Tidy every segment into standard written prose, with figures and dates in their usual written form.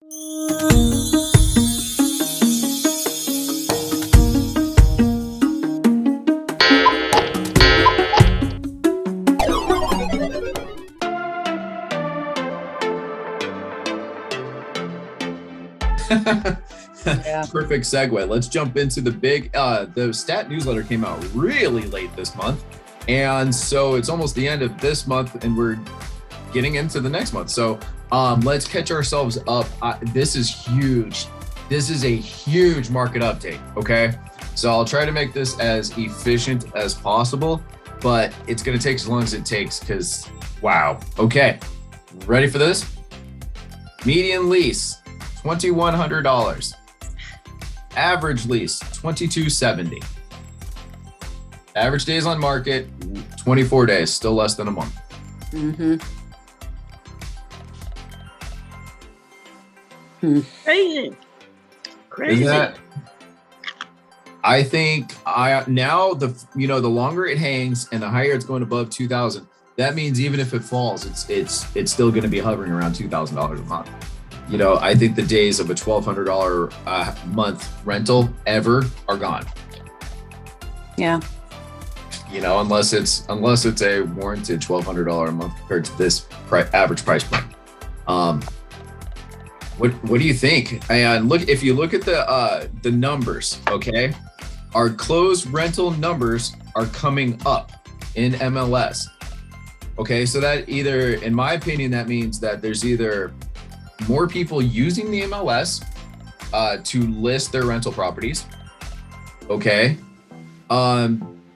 Yeah. Perfect segue. Let's jump into the stat newsletter came out really late this month. And so it's almost the end of this month and we're getting into the next month. So let's catch ourselves up. This is huge. This is a huge market update. Okay. So I'll try to make this as efficient as possible, but it's going to take as long as it takes because wow. Okay. Ready for this? Median lease, $2,100. Average lease, $2,270. Average days on market, 24 days, still less than a month. Mm-hmm. Crazy. Isn't that? I think now the longer it hangs and the higher it's going above 2,000, that means even if it falls, it's still going to be hovering around $2,000 a month. I think the days of a $1,200 a month rental ever are gone. Yeah. Unless it's a warranted $1,200 a month compared to this average price point. What do you think? And if you look at the numbers, okay, our closed rental numbers are coming up in MLS. Okay, so that either, in my opinion, that means that there's either more people using the MLS to list their rental properties. Okay.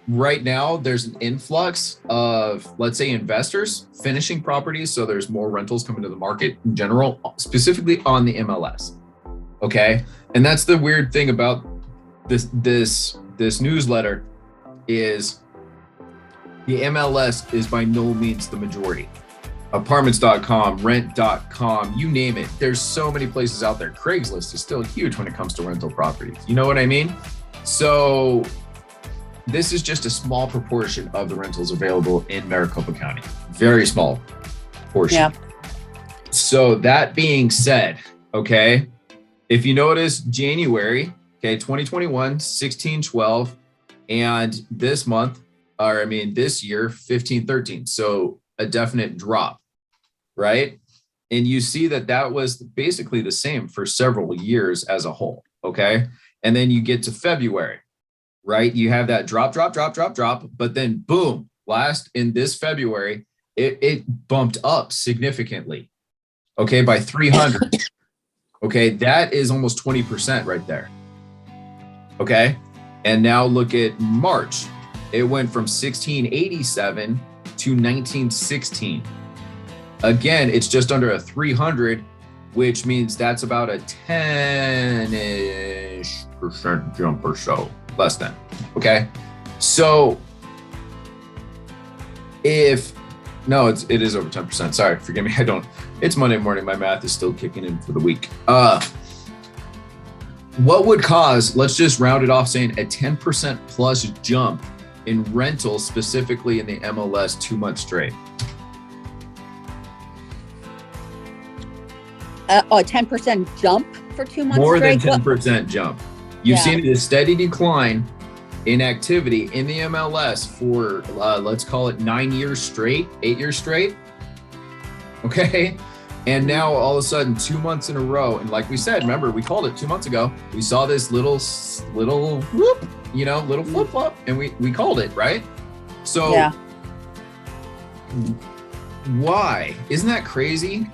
Right now, there's an influx of, let's say, investors finishing properties. So there's more rentals coming to the market in general, specifically on the MLS. Okay. And that's the weird thing about this newsletter is the MLS is by no means the majority. Apartments.com, rent.com, you name it. There's so many places out there. Craigslist is still huge when it comes to rental properties. You know what I mean? So this is just a small proportion of the rentals available in Maricopa County. Very small portion. Yeah. So that being said, okay, if you notice January, okay, 2021, 1612, and this year, 1513. So a definite drop, right? And you see that was basically the same for several years as a whole, okay? And then you get to February, right? You have that drop, but then boom, in this February, it bumped up significantly, okay, by 300. Okay, that is almost 20% right there. Okay, and now look at March. It went from 1687 to 1916. Again, it's just under a 300, which means that's about a 10-ish% jump or so, less than. Okay, so it is over 10%. Sorry, forgive me. It's Monday morning. My math is still kicking in for the week. What would cause, let's just round it off saying a 10% plus jump in rentals, specifically in the MLS 2 months straight? A 10% jump for 2 months More straight? than 10% jump. You've seen a steady decline in activity in the MLS for, let's call it 8 years straight. Okay. And now all of a sudden 2 months in a row. And like we said, remember, we called it 2 months ago. We saw this little whoop, little flip flop, and we called it, right? So why? Isn't that crazy?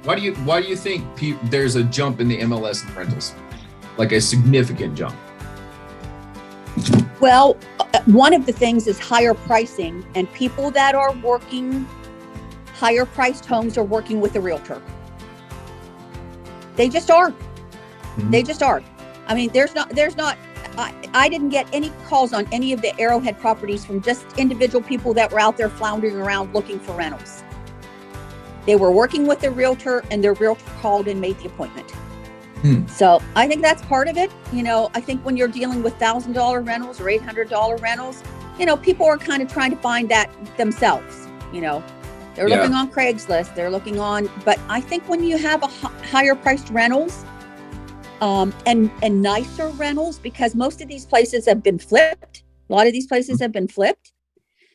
Why do you think there's a jump in the MLS and rentals? Like a significant jump? Well, one of the things is higher pricing, and people that are working higher priced homes are working with a realtor. They just are. Mm-hmm. They just are. I mean, I didn't get any calls on any of the Arrowhead properties from just individual people that were out there floundering around looking for rentals. They were working with a realtor, and their realtor called and made the appointment. So I think that's part of it. I think when you're dealing with $1,000 rentals or $800 rentals, people are kind of trying to find that themselves, They're Yeah. looking on Craigslist. They're looking on, but I think when you have a higher priced rentals, and nicer rentals, because most of these places have been flipped. A lot of these places have been flipped.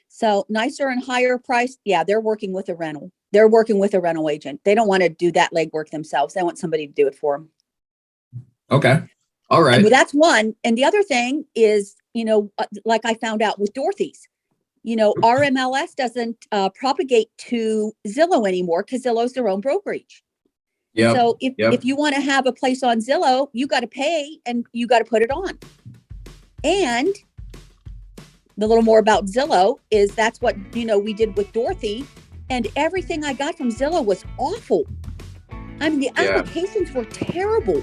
So nicer and higher priced, yeah, they're working with a rental. They're working with a rental agent. They don't want to do that legwork themselves. They want somebody to do it for them. Okay. All right. And that's one. And the other thing is, like I found out with Dorothy's, our MLS doesn't propagate to Zillow anymore because Zillow's their own brokerage. Yep. So if you want to have a place on Zillow, you got to pay and you got to put it on. And the little more about Zillow is that's what, we did with Dorothy, and everything I got from Zillow was awful. I mean, the applications were terrible.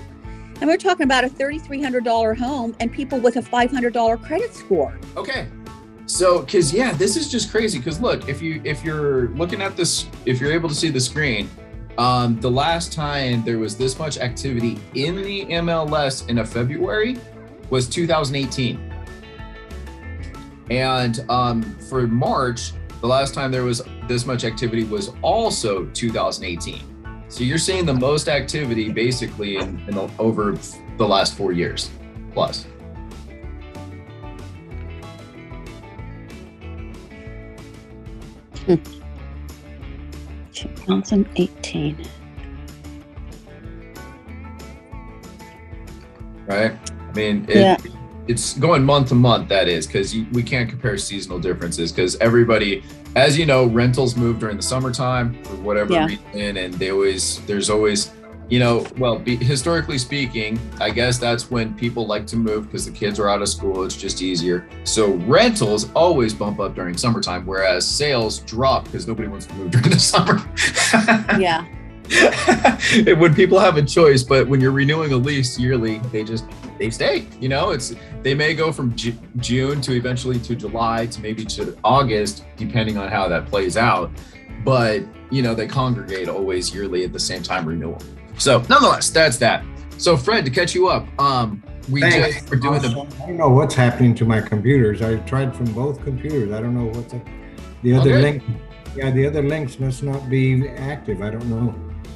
And we're talking about a $3,300 home and people with a $500 credit score. Okay. So, cause this is just crazy. Cause look, if you're looking at this, if you're able to see the screen, the last time there was this much activity in the MLS in a February was 2018. And for March, the last time there was this much activity was also 2018. So you're seeing the most activity basically in over the last 4 years plus. Hmm. 2018. Right? I mean, it's going month to month, that is, because we can't compare seasonal differences because everybody, as you know, rentals move during the summertime for whatever reason, and there's always, historically speaking, I guess that's when people like to move because the kids are out of school. It's just easier. So rentals always bump up during summertime, whereas sales drop because nobody wants to move during the summer. Yeah. When people have a choice, but when you're renewing a lease yearly, they stay. They may go from June to eventually to July to maybe to August, depending on how that plays out. But they congregate always yearly at the same time renewal. So nonetheless, that's that. So Fred, to catch you up, we're doing I don't know what's happening to my computers. I tried from both computers. I don't know what's the other link. Yeah, the other links must not be active. I don't know.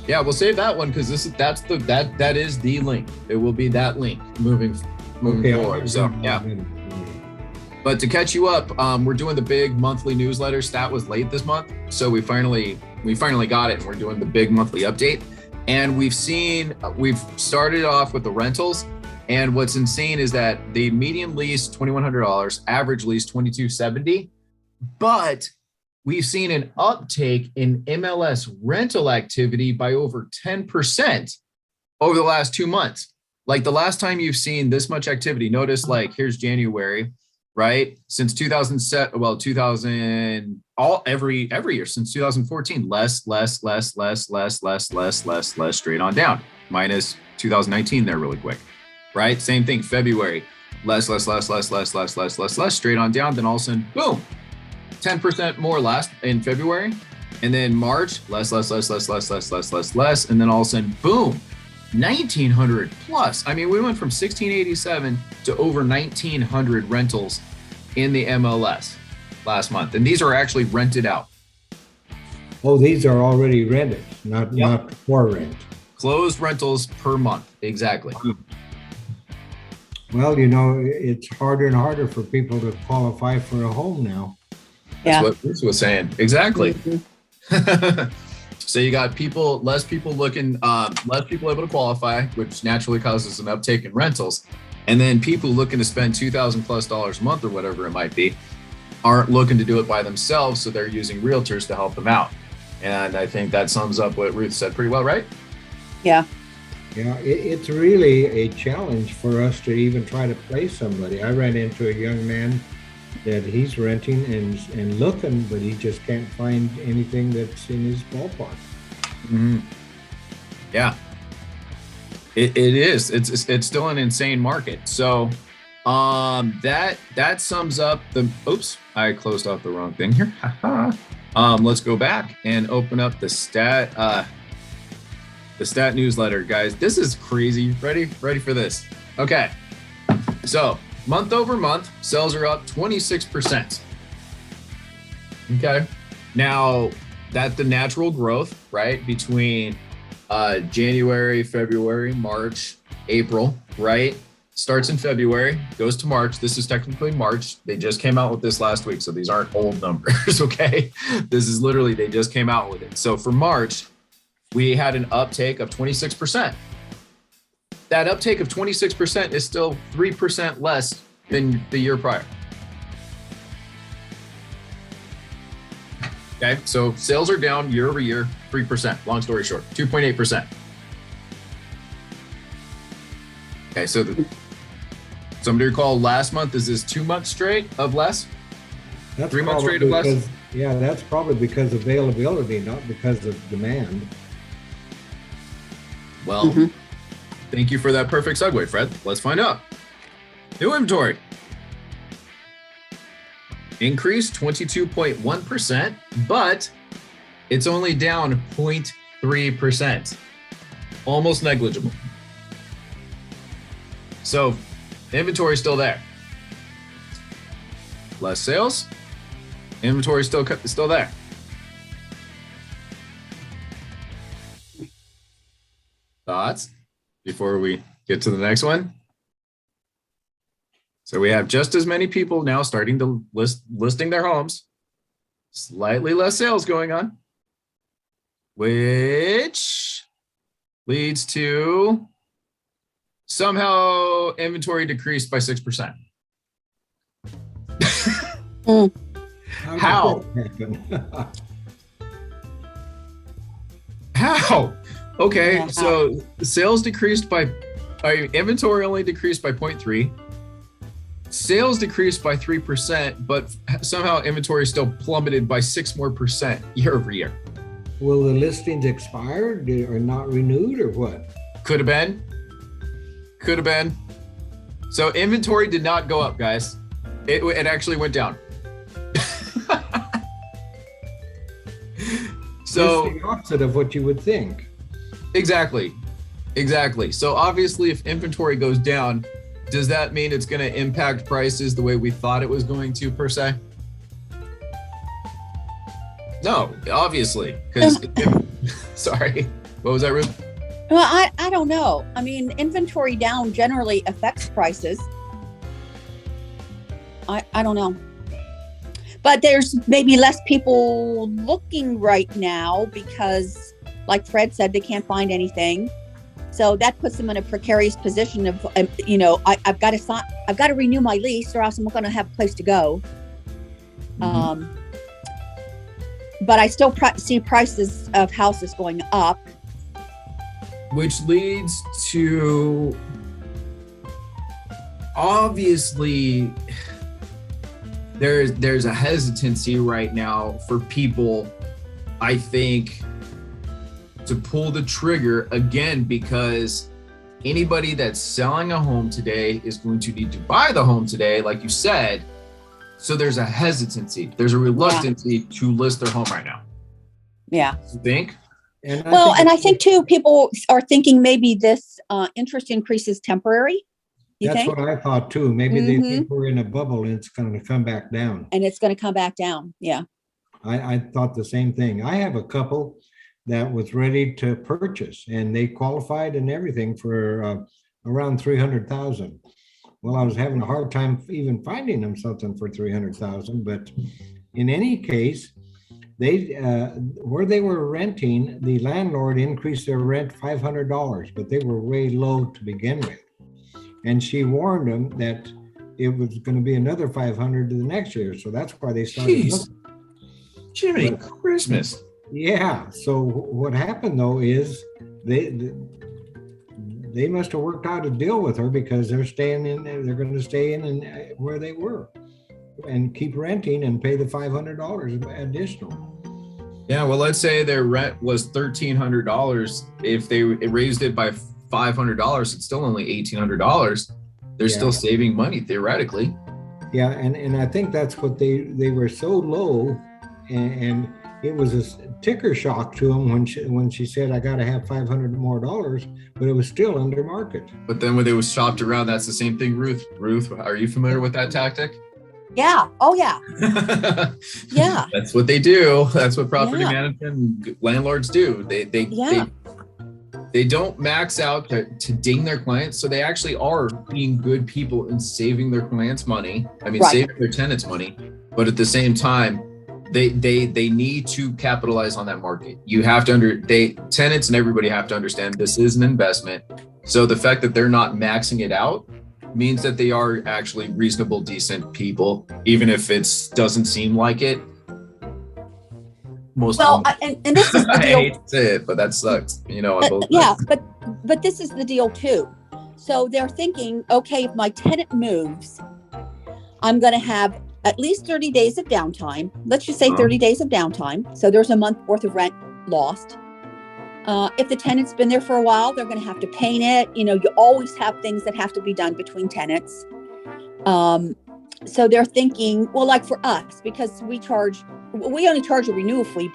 Yeah, we'll save that one because that is the link. It will be that link moving forward. So yeah. But to catch you up, we're doing the big monthly newsletter. Stat was late this month, so we finally got it, and we're doing the big monthly update. And we've started off with the rentals, and what's insane is that the median lease $2,100, average lease $2,270, but we've seen an uptake in MLS rental activity by over 10% over the last 2 months. Like the last time you've seen this much activity, notice like here's January, right? Since 2007, every year since 2014, less, straight on down, minus 2019 there really quick, right? Same thing, February, less, straight on down, then all of a sudden, boom, 10% more last in February, and then March, less, and then all of a sudden, boom, 1,900 plus. I mean, we went from 1,687 to over 1,900 rentals in the MLS last month, and these are actually rented out. Oh, these are already rented, not for rent. Closed rentals per month, exactly. Well, it's harder and harder for people to qualify for a home now. That's what Bruce was saying. Exactly. Mm-hmm. So you got less people able to qualify, which naturally causes an uptake in rentals. And then people looking to spend $2,000+ a month or whatever it might be aren't looking to do it by themselves. So they're using realtors to help them out. And I think that sums up what Ruth said pretty well, right? Yeah. Yeah, it's really a challenge for us to even try to place somebody. I ran into a young man that he's renting and looking, but he just can't find anything that's in his ballpark. Mm-hmm. Yeah, it is. It's still an insane market. So that sums up the. Oops, I closed off the wrong thing here. Let's go back and open up the stat newsletter, guys. This is crazy. Ready for this? Okay, so. Month over month, sales are up 26%. Okay. Now, that the natural growth, right, between January, February, March, April, right, starts in February, goes to March. This is technically March. They just came out with this last week, so these aren't old numbers, okay? This is literally, they just came out with it. So for March, we had an uptake of 26%. That uptake of 26% is still 3% less than the year prior. Okay, so sales are down year over year, 3%. Long story short, 2.8%. Okay, so somebody recall last month, is this 2 months straight of less? That's 3 months straight of less? Yeah, that's probably because of availability, not because of demand. Well, thank you for that perfect segue, Fred. Let's find out. New inventory. Increased 22.1%, but it's only down 0.3%. Almost negligible. So inventory is still there. Less sales, inventory still there. Thoughts before we get to the next one? So we have just as many people now starting to listing their homes, slightly less sales going on, which leads to somehow inventory decreased by 6%. How? How? Okay, Yeah. so sales decreased inventory only decreased by 0.3. Sales decreased by 3%, but somehow inventory still plummeted by 6% more year over year. Will the listings expire or not renewed or what? Could have been. So inventory did not go up, guys. It actually went down. So it's the opposite of what you would think. Exactly. So obviously if inventory goes down, does that mean it's going to impact prices the way we thought it was going to, per se? No, obviously, because sorry, what was that, Ruth? Well, I don't know. I mean, inventory down generally affects prices. I don't know. But there's maybe less people looking right now because, like Fred said, they can't find anything. So that puts them in a precarious position of, I've got to renew my lease or else I'm not going to have a place to go. But I still see prices of houses going up. Which leads to, obviously, there's a hesitancy right now for people, I think, to pull the trigger again, because anybody that's selling a home today is going to need to buy the home today, like you said. So there's a hesitancy. There's a reluctancy to list their home right now. Yeah. You think? I think too, people are thinking maybe this interest increase is temporary. That's what I thought too. Maybe they think we're in a bubble and it's going to come back down. And it's going to come back down. Yeah. I thought the same thing. I have a couple that was ready to purchase and they qualified and everything for around 300,000. Well, I was having a hard time even finding them something for 300,000, but in any case, they where they were renting, the landlord increased their rent $500, but they were way low to begin with. And she warned them that it was going to be another 500 to the next year. So that's why they started looking. Jimmy, Christmas. Yeah. So what happened though is they must have worked out a deal with her because they're staying in. They're going to stay in where they were, and keep renting and pay the $500 additional. Yeah. Well, let's say their rent was $1,300. If they raised it by $500, it's still only $1,800. They're still saving money theoretically. Yeah, and I think that's what they were so low, and it was a ticker shock to them when she said, I got to have $500 more, but it was still under market. But then when it was shopped around, that's the same thing, Ruth. Ruth, are you familiar with that tactic? Yeah. Oh yeah. Yeah. That's what they do. That's what property Yeah. management landlords do. Yeah. They don't max out to ding their clients. So they actually are being good people and saving their clients money. I mean, Right. saving their tenants money, but at the same time, they need to capitalize on that market. You have to tenants and everybody have to understand this is an investment. So the fact that they're not maxing it out means that they are actually reasonable, decent people, even if it doesn't seem like it. Most Well, and this is the I deal. hate to say it, but that sucks. You know, on both Yeah, sides. but this is the deal too. So they're thinking, okay, if my tenant moves, I'm going to have at least 30 days of downtime. Let's just say 30 days of downtime. So there's a month worth of rent lost. If the tenant's been there for a while, they're going to have to paint it. You know, you always have things that have to be done between tenants. So they're thinking, well, like for us, because we only charge a renewal fee,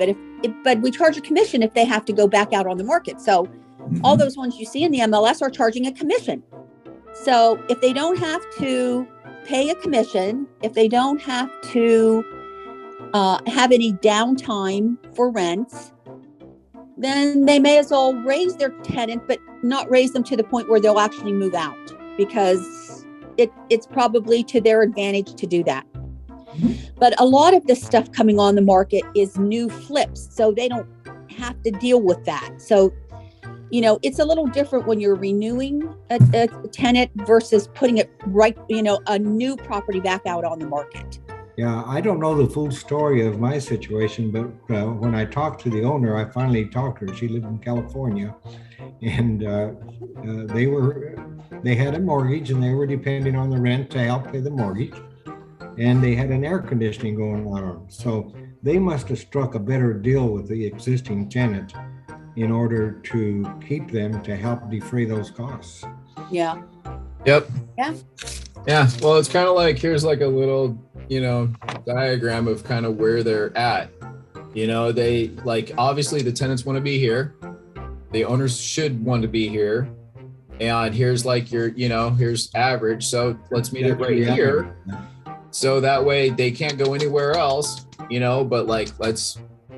but we charge a commission if they have to go back out on the market. So all those ones you see in the MLS are charging a commission. So if they don't have to pay a commission, if they don't have to have any downtime for rents, then they may as well raise their tenant, but not raise them to the point where they'll actually move out, because it's probably to their advantage to do that. But a lot of this stuff coming on the market is new flips, so they don't have to deal with that. So, you know, it's a little different when you're renewing a tenant versus putting it right, you know, a new property back out on the market. Yeah, I don't know the full story of my situation, but when I talked to the owner, I finally talked to her. She lived in California, and they had a mortgage, and they were depending on the rent to help pay the mortgage, and they had an air conditioning going on. So they must have struck a better deal with the existing tenant in order to keep them to help defray those costs. Yeah. Yep. Yeah. Yeah. Well, it's kind of like, here's like a little, you know, diagram of kind of where they're at. You know, they like, obviously the tenants want to be here. The owners should want to be here. And here's like your, you know, here's average. So let's meet it right here. So that way they can't go anywhere else, you know, but like,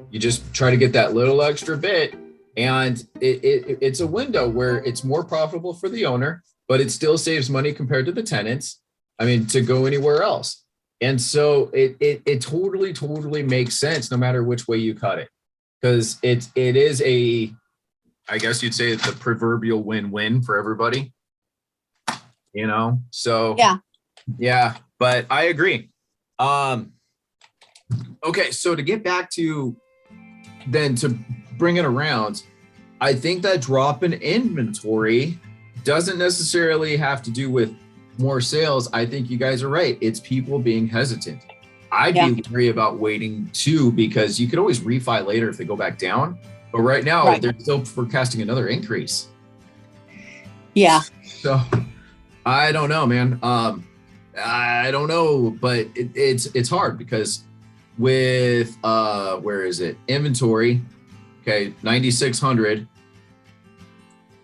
you just try to get that little extra bit. And it's a window where it's more profitable for the owner, but it still saves money compared to the tenants. I mean, to go anywhere else. And so it totally makes sense no matter which way you cut it. Because it is I guess you'd say it's a proverbial win-win for everybody, you know? So yeah, but I agree. Okay, so to get back to then to bring it around, I think that drop in inventory doesn't necessarily have to do with more sales. I think you guys are right. It's people being hesitant. I'd be worried about waiting too, because you could always refi later if they go back down. But right now, they're still forecasting another increase. Yeah. So I don't know, man. I don't know, but it's hard because with where is it? Inventory. Okay, 9,600.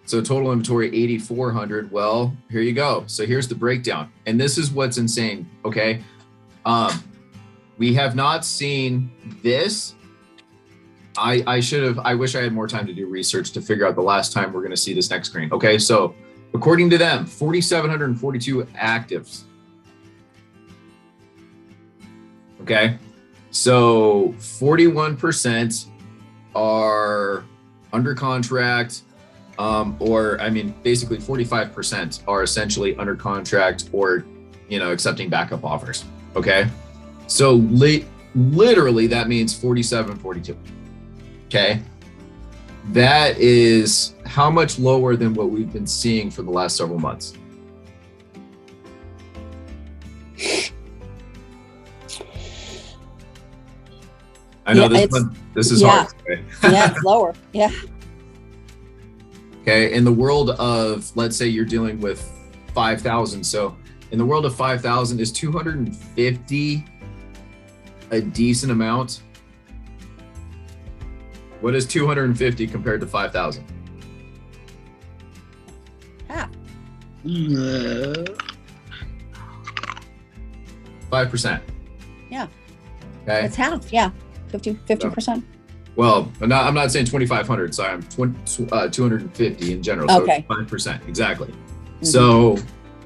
So total inventory 8,400. Well, here you go. So here's the breakdown, and this is what's insane. Okay, we have not seen this. I wish I had more time to do research to figure out the last time we're going to see this next screen. Okay, so according to them, 4,742 actives. Okay, so 41% are under contract, or I mean, basically 45% are essentially under contract or, you know, accepting backup offers. Okay, so literally that means 47, 42. Okay, that is how much lower than what we've been seeing for the last several months. I know this is hard. Okay? Yeah, it's lower. Yeah. Okay, in the world of, let's say you're dealing with 5,000. So in the world of 5,000, is 250 a decent amount? What is 250 compared to 5,000? Half. 5%. Yeah. Okay. It's half. Yeah. 50%. Well, I'm not saying 2,500. Sorry, I'm 250 in general. So Okay. 5%. Exactly. So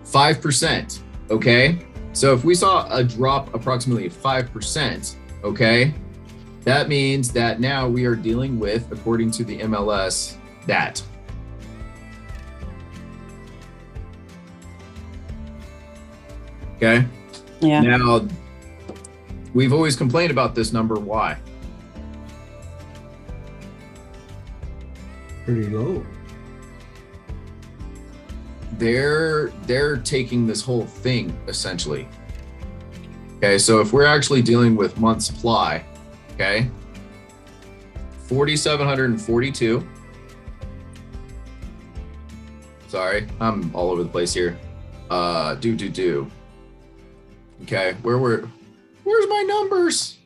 5%. Okay. So if we saw a drop approximately 5%, okay, that means that now we are dealing with, according to the MLS, that. Okay. Yeah. Now, we've always complained about this number. Why? Pretty low. They're taking this whole thing essentially. Okay, so if we're actually dealing with month supply, okay, 4,742. Sorry, I'm all over the place here. Okay, where's my numbers?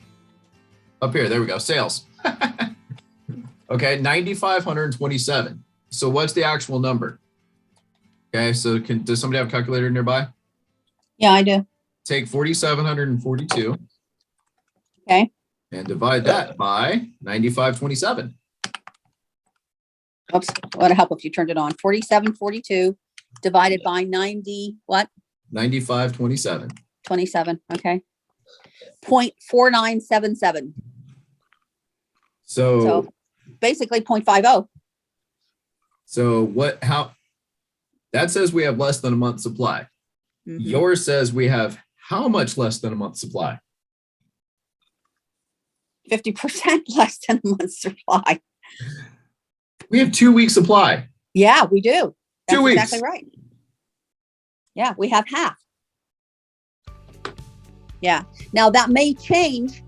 Up here, there we go. Sales. Okay, 9,527. So what's the actual number? Okay, so does somebody have a calculator nearby? Yeah, I do. Take 4,742. Okay. And divide that by 9,527. Oops. Would help if you turned it on. 4742 divided by 90, what? 9,527. 27. Okay. 0.4977. So basically 0.50. So how that says we have less than a month supply. Mhm. Yours says we have how much less than a month supply? 50% less than a month's supply. We have 2 weeks supply. Yeah, we do. That's 2 weeks. exactly right. Yeah, we have half. Yeah. Now that may change.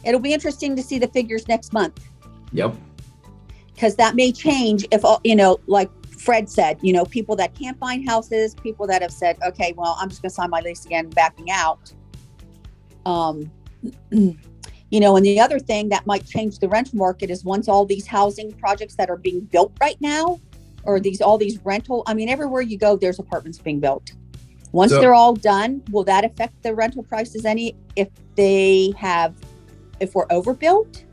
It'll be interesting to see the figures next month. Yep. Because that may change if, like Fred said, people that can't find houses, people that have said, okay, well, I'm just going to sign my lease again, backing out. And the other thing that might change the rental market is once all these housing projects that are being built right now, or all these rental, everywhere you go, there's apartments being built. Once they're all done, will that affect the rental prices any if we're overbuilt?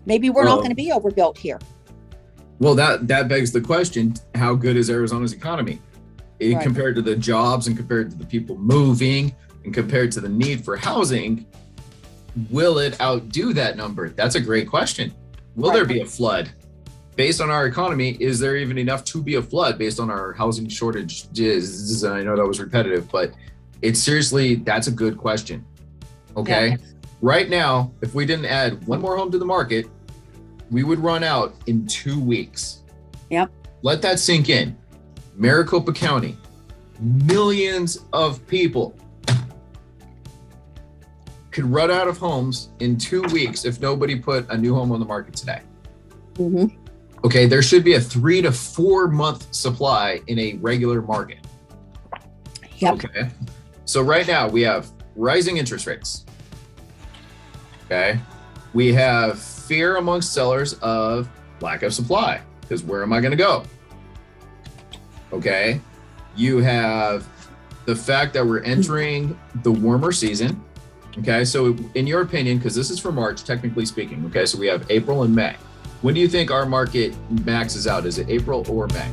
Maybe we're not going to be overbuilt here. Well, that begs the question, how good is Arizona's economy? Right. Compared to the jobs and compared to the people moving and compared to the need for housing, will it outdo that number? That's a great question. Will there be a flood? Based on our economy, is there even enough to be a flood based on our housing shortages? And I know that was repetitive, but that's a good question. Okay. Yeah. Right now, if we didn't add one more home to the market, we would run out in 2 weeks. Yep. Let that sink in. Maricopa County, millions of people could run out of homes in 2 weeks if nobody put a new home on the market today. Mm-hmm. Okay, there should be a 3 to 4 month supply in a regular market. Yep. Okay, so right now we have rising interest rates. Okay, we have fear amongst sellers of lack of supply because where am I going to go? Okay, you have the fact that we're entering the warmer season. Okay, so in your opinion, because this is for March, technically speaking, okay, so we have April and May. When do you think our market maxes out? Is it April or May?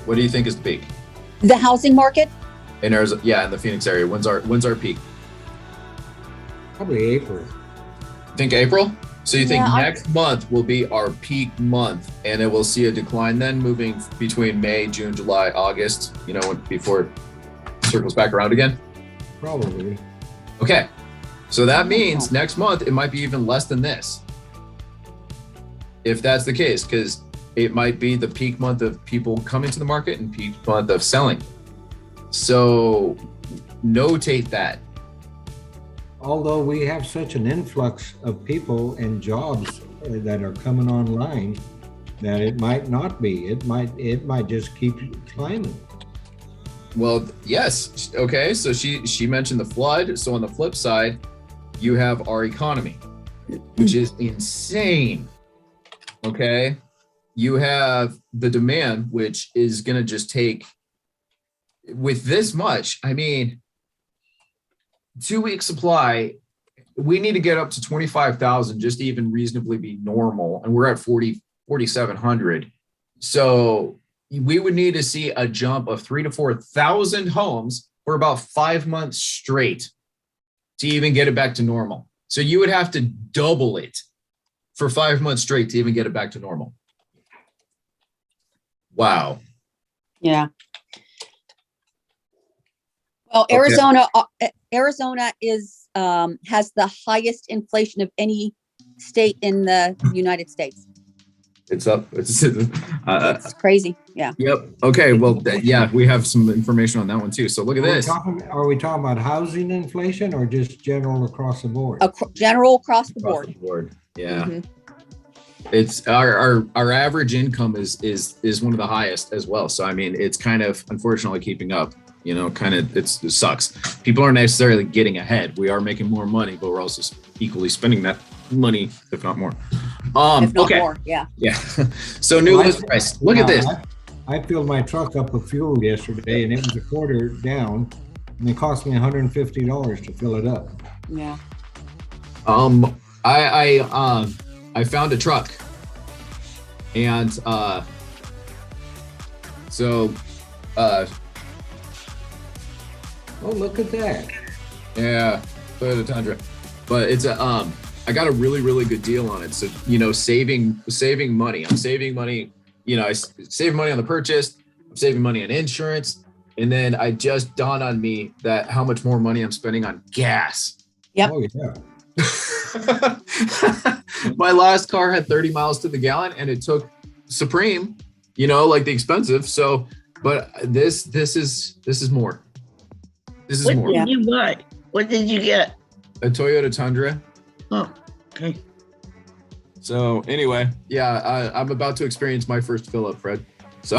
What do you think is the peak The housing market, in Arizona? Yeah, in the Phoenix area. When's our peak? Probably April. Think April? So you think Yeah, next month will be our peak month, and it will see a decline then moving between May, June, July, August, before it circles back around again? Probably. Okay. So that means next month it might be even less than this. If that's the case, because it might be the peak month of people coming to the market and peak month of selling. So notate that. Although we have such an influx of people and jobs that are coming online, that it might not be. It might just keep climbing. Well, yes. Okay. So she mentioned the flood. So on the flip side, you have our economy, which is insane. Okay. You have the demand, which is going to just take with this much. I mean, 2-week supply, we need to get up to 25,000 just to even reasonably be normal. And we're at 4,700. So we would need to see a jump of 3,000 to 4,000 homes for about 5 months straight to even get it back to normal. So you would have to double it for 5 months straight to even get it back to normal. Wow. yeah. Well, Okay. Arizona is has the highest inflation of any state in the United States. It's up. It's It's crazy. Yeah. Yep. Okay. Well, yeah, we have some information on that one too. So look at this. Are we talking about housing inflation or just general across the board? General across the Across the board. board. Yeah. Mhm. It's our average income is one of the highest as well. So I mean, it's kind of unfortunately keeping up. It sucks. People aren't necessarily getting ahead. We are making more money, but we're also equally spending that money, if not more. If not Okay. more. Yeah. Yeah. So new list price. Look at this. I filled my truck up with fuel yesterday, and it was a quarter down, and it cost me $150 to fill it up. Yeah. I found a truck, and Oh, look at that! yeah, Toyota Tundra, but it's I got a really, really good deal on it. So, saving money. I'm saving money. I save money on the purchase. I'm saving money on insurance. And then I just dawned on me that how much more money I'm spending on gas. Yep. Oh, yeah. My last car had 30 miles to the gallon, and it took Supreme, like the expensive. So, but this is more. This is What more. did you buy? What did you get? A Toyota Tundra. Oh, okay. So anyway, yeah, I'm about to experience my first fill up, Fred. So,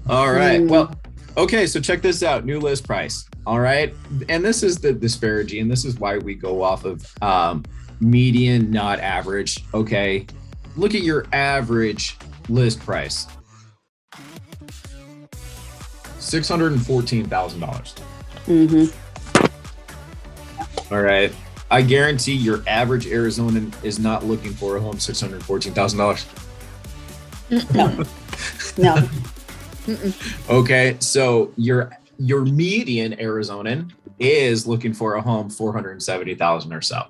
all right. Well, okay. So check this out. New list price. All right. And this is the disparity. And this is why we go off of median, not average. Okay. Look at your average list price. $614,000. Mm-hmm. All right. I guarantee your average Arizonan is not looking for a home $614,000. No. Okay, so your median Arizonan is looking for a home $470,000 or so.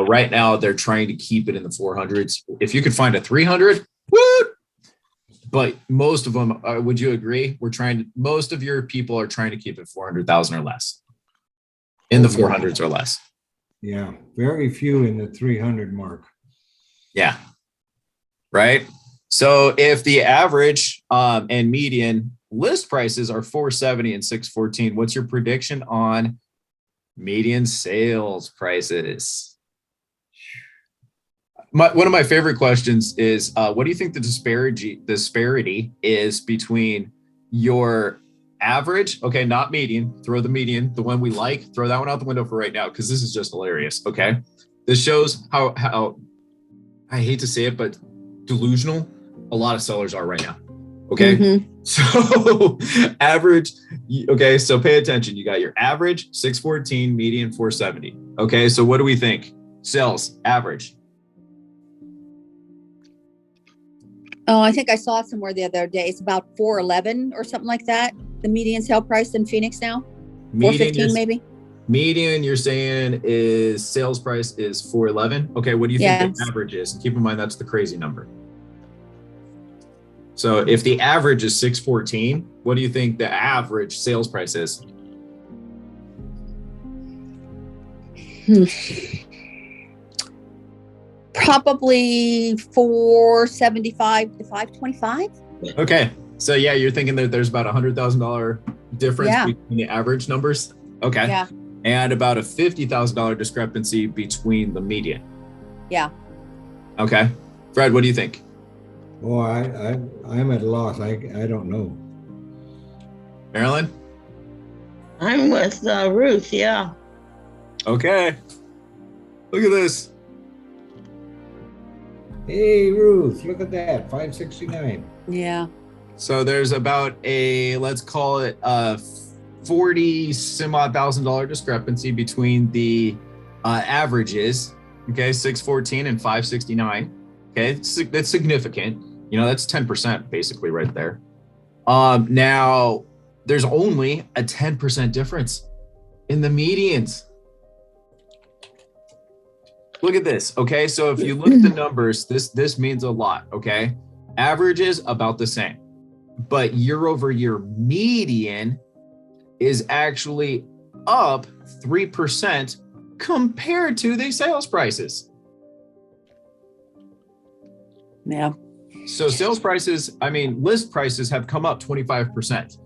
Right now they're trying to keep it in the 400s. If you could find a 300, woo! But most of them, would you agree? Most of your people are trying to keep it 400,000 or less. In the 400s or less. Yeah, very few in the 300 mark. Yeah. Right. So if the average and median list prices are 470 and 614, what's your prediction on median sales prices? One of my favorite questions is, what do you think the disparity is between your average, okay, not median, throw the median, the one we like, throw that one out the window for right now, because this is just hilarious, okay? This shows how I hate to say it, but delusional a lot of sellers are right now, okay? Mm-hmm. So average, okay, so pay attention. You got your average, 614, median, 470. Okay, so what do we think? Sales, average. Oh, I think I saw it somewhere the other day. It's about 411 or something like that. The median sale price in Phoenix now, 415 maybe. Median, you're saying is sales price is 411. Okay, what do you think the average is? And keep in mind that's the crazy number. So if the average is 614, what do you think the average sales price is? Probably 475 to 525. Okay, so yeah, you're thinking that there's about $100,000 difference between the average numbers. Okay. Yeah. And about a $50,000 discrepancy between the median. Yeah. Okay. Fred, what do you think? Oh, I'm at a loss. I don't know. Marilyn? I'm with Ruth. Yeah. Okay. Look at this. Hey, Ruth, look at that, 569. Yeah. So there's about a, let's call it a 40 some odd $1,000 discrepancy between the averages. Okay, 614 and 569. Okay, that's significant. You know, that's 10% basically right there. Now there's only a 10% difference in the medians. Look at this. Okay, so if you look at the numbers, this means a lot. Okay, averages about the same, but year over year median is actually up 3% compared to the sales prices. Yeah. So sales prices, I mean, list prices have come up 25%,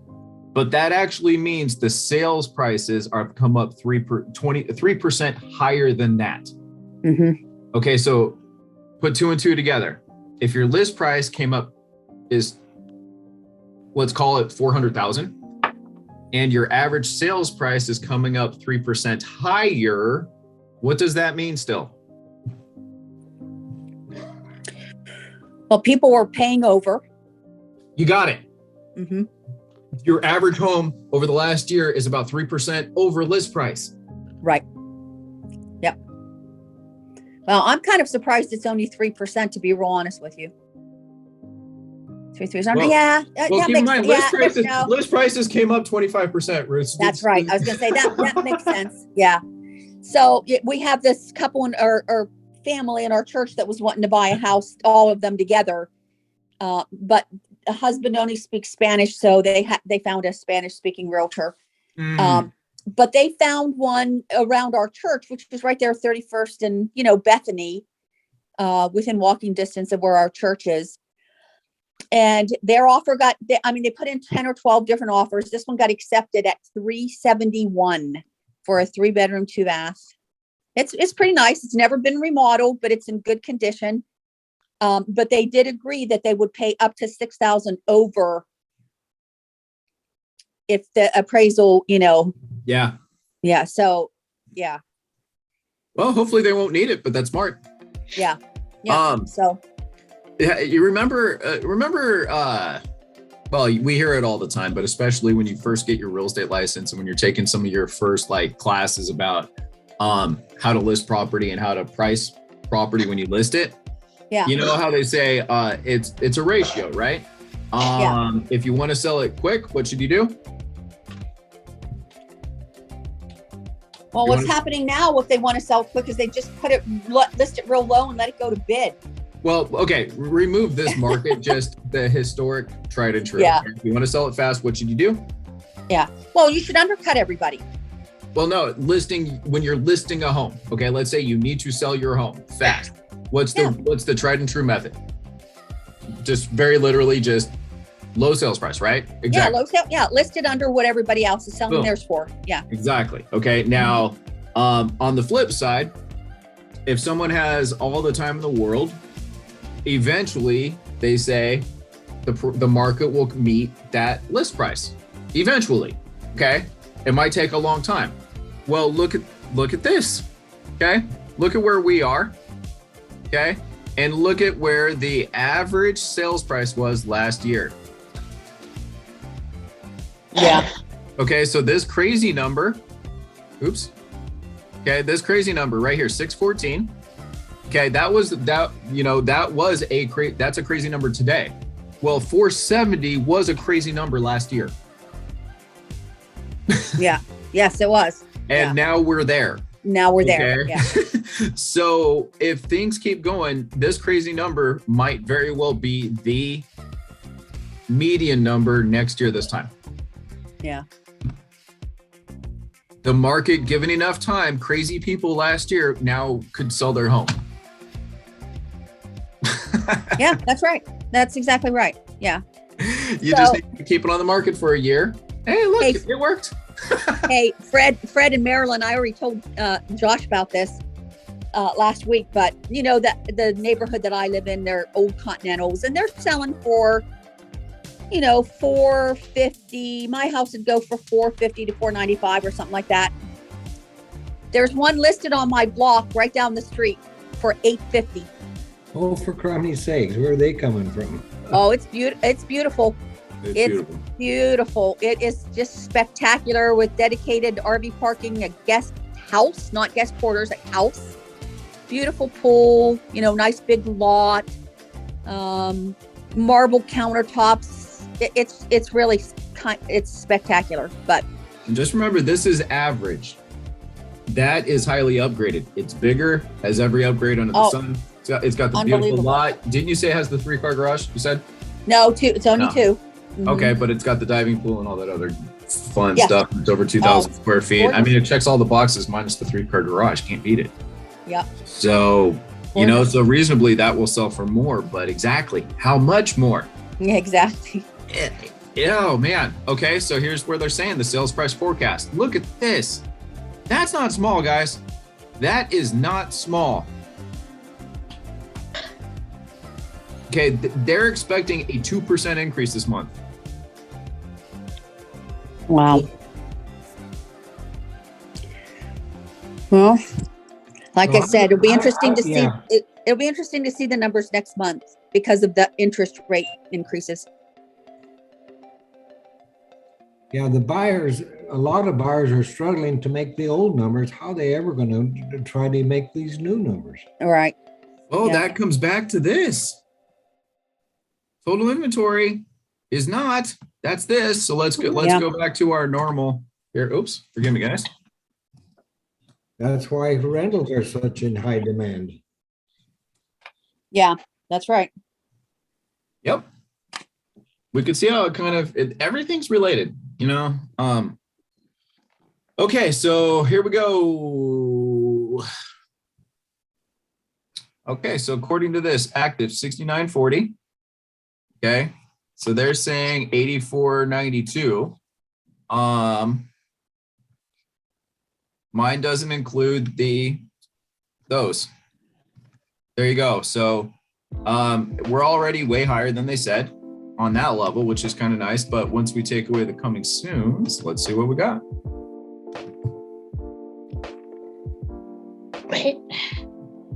but that actually means the sales prices are come up 3% higher than that. Mm-hmm. Okay, so put 2 and 2 together. If your list price came up is, let's call it 400,000, and your average sales price is coming up 3% higher, what does that mean still? Well, people were paying over. You got it. Mm-hmm. Your average home over the last year is about 3% over list price. Right. Yep. Well, I'm kind of surprised it's only 3%, to be real honest with you. 3%. Well, yeah. Well, that keep in makes, mind, list prices came up 25%, Ruth. That's right. I was going to say that makes sense. Yeah. So we have this couple in our family in our church that was wanting to buy a house, all of them together. But the husband only speaks Spanish, so they found a Spanish-speaking realtor. But they found one around our church, which is right there, 31st and Bethany, within walking distance of where our church is. And their offer they put in 10 or 12 different offers. This one got accepted at $371 for a 3-bedroom, 2-bath. It's pretty nice. It's never been remodeled, but it's in good condition. But they did agree that they would pay up to $6,000 over if the appraisal, Yeah. Yeah. So, yeah. Well, hopefully they won't need it, but that's smart. Yeah. Yeah. So. Yeah, you remember, well, we hear it all the time, but especially when you first get your real estate license and when you're taking some of your first classes about how to list property and how to price property when you list it. Yeah. You know how they say it's a ratio, right? If you want to sell it quick, what should you do? Well, what's happening now if they want to sell quick is they just list it real low and let it go to bid. Well, okay, remove this market, just the historic tried and true. Yeah. If you want to sell it fast, what should you do? Yeah. Well, you should undercut everybody. Well, no, when you're listing a home, okay, let's say you need to sell your home fast. What's the tried and true method? Just very literally just low sales price, right? Exactly. Yeah, low sale. Yeah, listed under what everybody else is selling theirs for. Yeah. Exactly. Okay. Now, on the flip side, if someone has all the time in the world, eventually they say the market will meet that list price. Eventually. Okay. It might take a long time. Well, look at this. Okay. Look at where we are. Okay. And look at where the average sales price was last year. Yeah. Okay. So this crazy number, oops. Okay. This crazy number right here, 614. Okay, that was that's a crazy number today. Well, 470 was a crazy number last year. Yeah. Yes, it was. And now we're there. Now we're there. Okay? Yeah. So if things keep going, this crazy number might very well be the median number next year this time. Yeah. The market, given enough time, crazy people last year now could sell their home. Yeah, that's right. That's exactly right. Yeah. You just need to keep it on the market for a year. Hey, look, it worked. Hey, Fred and Marilyn, I already told Josh about this last week, but you know that the neighborhood that I live in, they're old Continentals and they're selling for, $450. My house would go for $450 to $495 or something like that. There's one listed on my block right down the street for $850. Oh, for crummy sakes, where are they coming from? Oh, it's beautiful. It's beautiful. It's beautiful. It is just spectacular with dedicated RV parking, a guest house, not guest quarters, a house. Beautiful pool, nice big lot, marble countertops. It's really it's spectacular. But and just remember, this is average. That is highly upgraded. It's bigger, has every upgrade under the sun. It's got the beautiful lot. Didn't you say it has the 3-car garage? You said? No, two. It's only two. Mm-hmm. Okay, but it's got the diving pool and all that other fun stuff. It's over 2,000 square feet. Gorgeous. I mean, it checks all the boxes minus the 3-car garage. Can't beat it. Yeah. So, so reasonably that will sell for more, but exactly how much more? Yeah, exactly. Oh, man. Okay, so here's where they're saying the sales price forecast. Look at this. That's not small, guys. That is not small. Okay, they're expecting a 2% increase this month. Wow. Well, like I said, it'll be interesting to see. It'll be interesting to see the numbers next month because of the interest rate increases. Yeah, a lot of buyers are struggling to make the old numbers. How are they ever going to try to make these new numbers? All right. Oh, that comes back to this. Total inventory is not. That's this. So let's go back to our normal here. Oops, forgive me, guys. That's why rentals are such in high demand. Yeah, that's right. Yep. We could see how it kind of everything's related, Okay, so here we go. Okay, so according to this, active 6940. Okay, so they're saying 8492. Mine doesn't include those. There you go. So we're already way higher than they said on that level, which is kind of nice. But once we take away the coming soons, let's see what we got. Wait.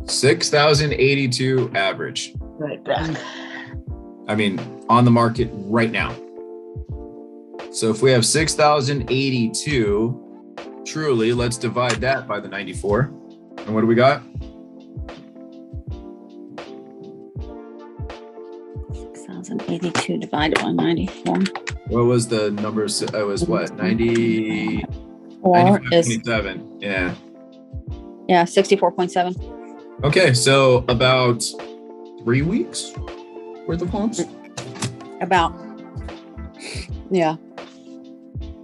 6,082 average. Right back. I mean, on the market right now. So if we have 6,082, truly, let's divide that by the 94. And what do we got? 6,082 divided by 94. What was the numbers? It was what? 90. 27. Yeah. Yeah, 64.7. Okay, so about 3 weeks worth of homes. About. Yeah.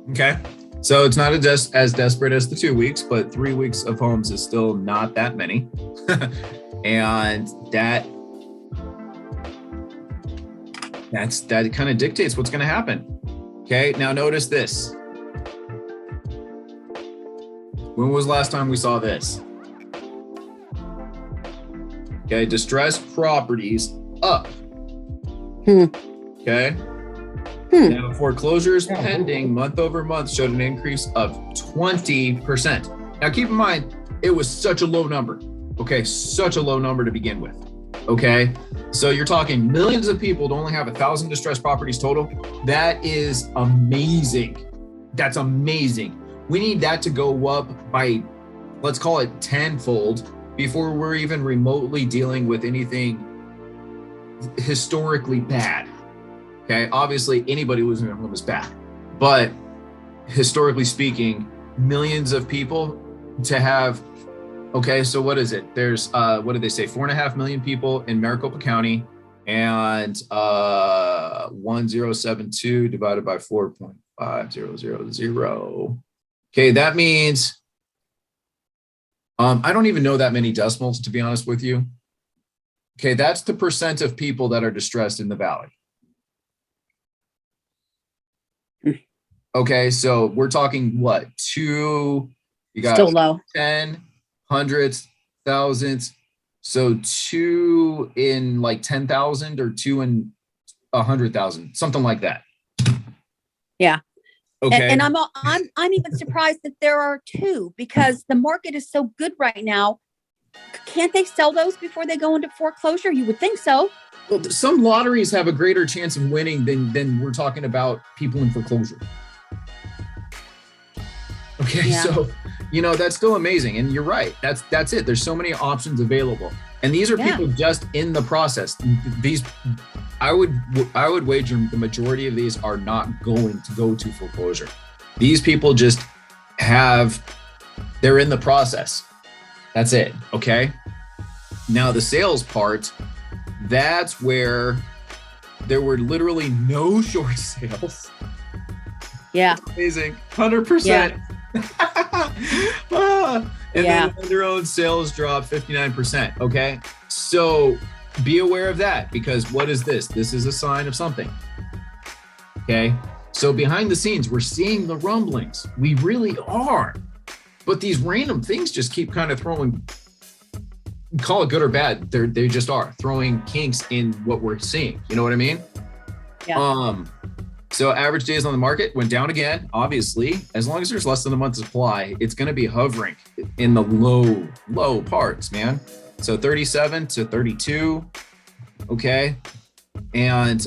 Okay. So it's not as desperate as the 2 weeks, but 3 weeks of homes is still not that many. And that kind of dictates what's going to happen. Okay. Now notice this. When was the last time we saw this? Okay. Distressed properties up. Okay. Now, foreclosures pending month over month showed an increase of 20%. Now, keep in mind, it was such a low number. Okay, such a low number to begin with. Okay, so you're talking millions of people to only have 1,000 distressed properties total. That is amazing. That's amazing. We need that to go up by, let's call it tenfold before we're even remotely dealing with anything historically bad. Okay, obviously anybody losing their home is bad, but historically speaking, millions of people to have. Okay, so what is it? There's what did they say? 4.5 million people in Maricopa County, and 1072 divided by 4.5000. Okay, that means I don't even know that many decimals, to be honest with you. Okay, that's the percent of people that are distressed in the valley. Okay, so we're talking what? You got Still low. 10, hundreds, thousands. So 2 in like 10,000 or 2 in 100,000, something like that. Yeah. Okay. And I'm even surprised that there are 2, because the market is so good right now. Can't they sell those before they go into foreclosure? You would think so. Well, some lotteries have a greater chance of winning than we're talking about people in foreclosure. Okay, Yeah. so that's still amazing, and you're right. That's it. There's so many options available, and these are people just in the process. These, I would wager the majority of these are not going to go to foreclosure. These people just they're in the process. That's it. Okay. Now the sales part, that's where there were literally no short sales. Yeah. Amazing. 100%. And then their own sales dropped 59%. Okay. So be aware of that, because what is this? This is a sign of something. Okay. So behind the scenes, we're seeing the rumblings. We really are. But these random things just keep kind of throwing, call it good or bad, they just are throwing kinks in what we're seeing. You know what I mean? Yeah. So average days on the market went down again. Obviously, as long as there's less than a month's supply, it's going to be hovering in the low parts, man. So 37 to 32. Okay. And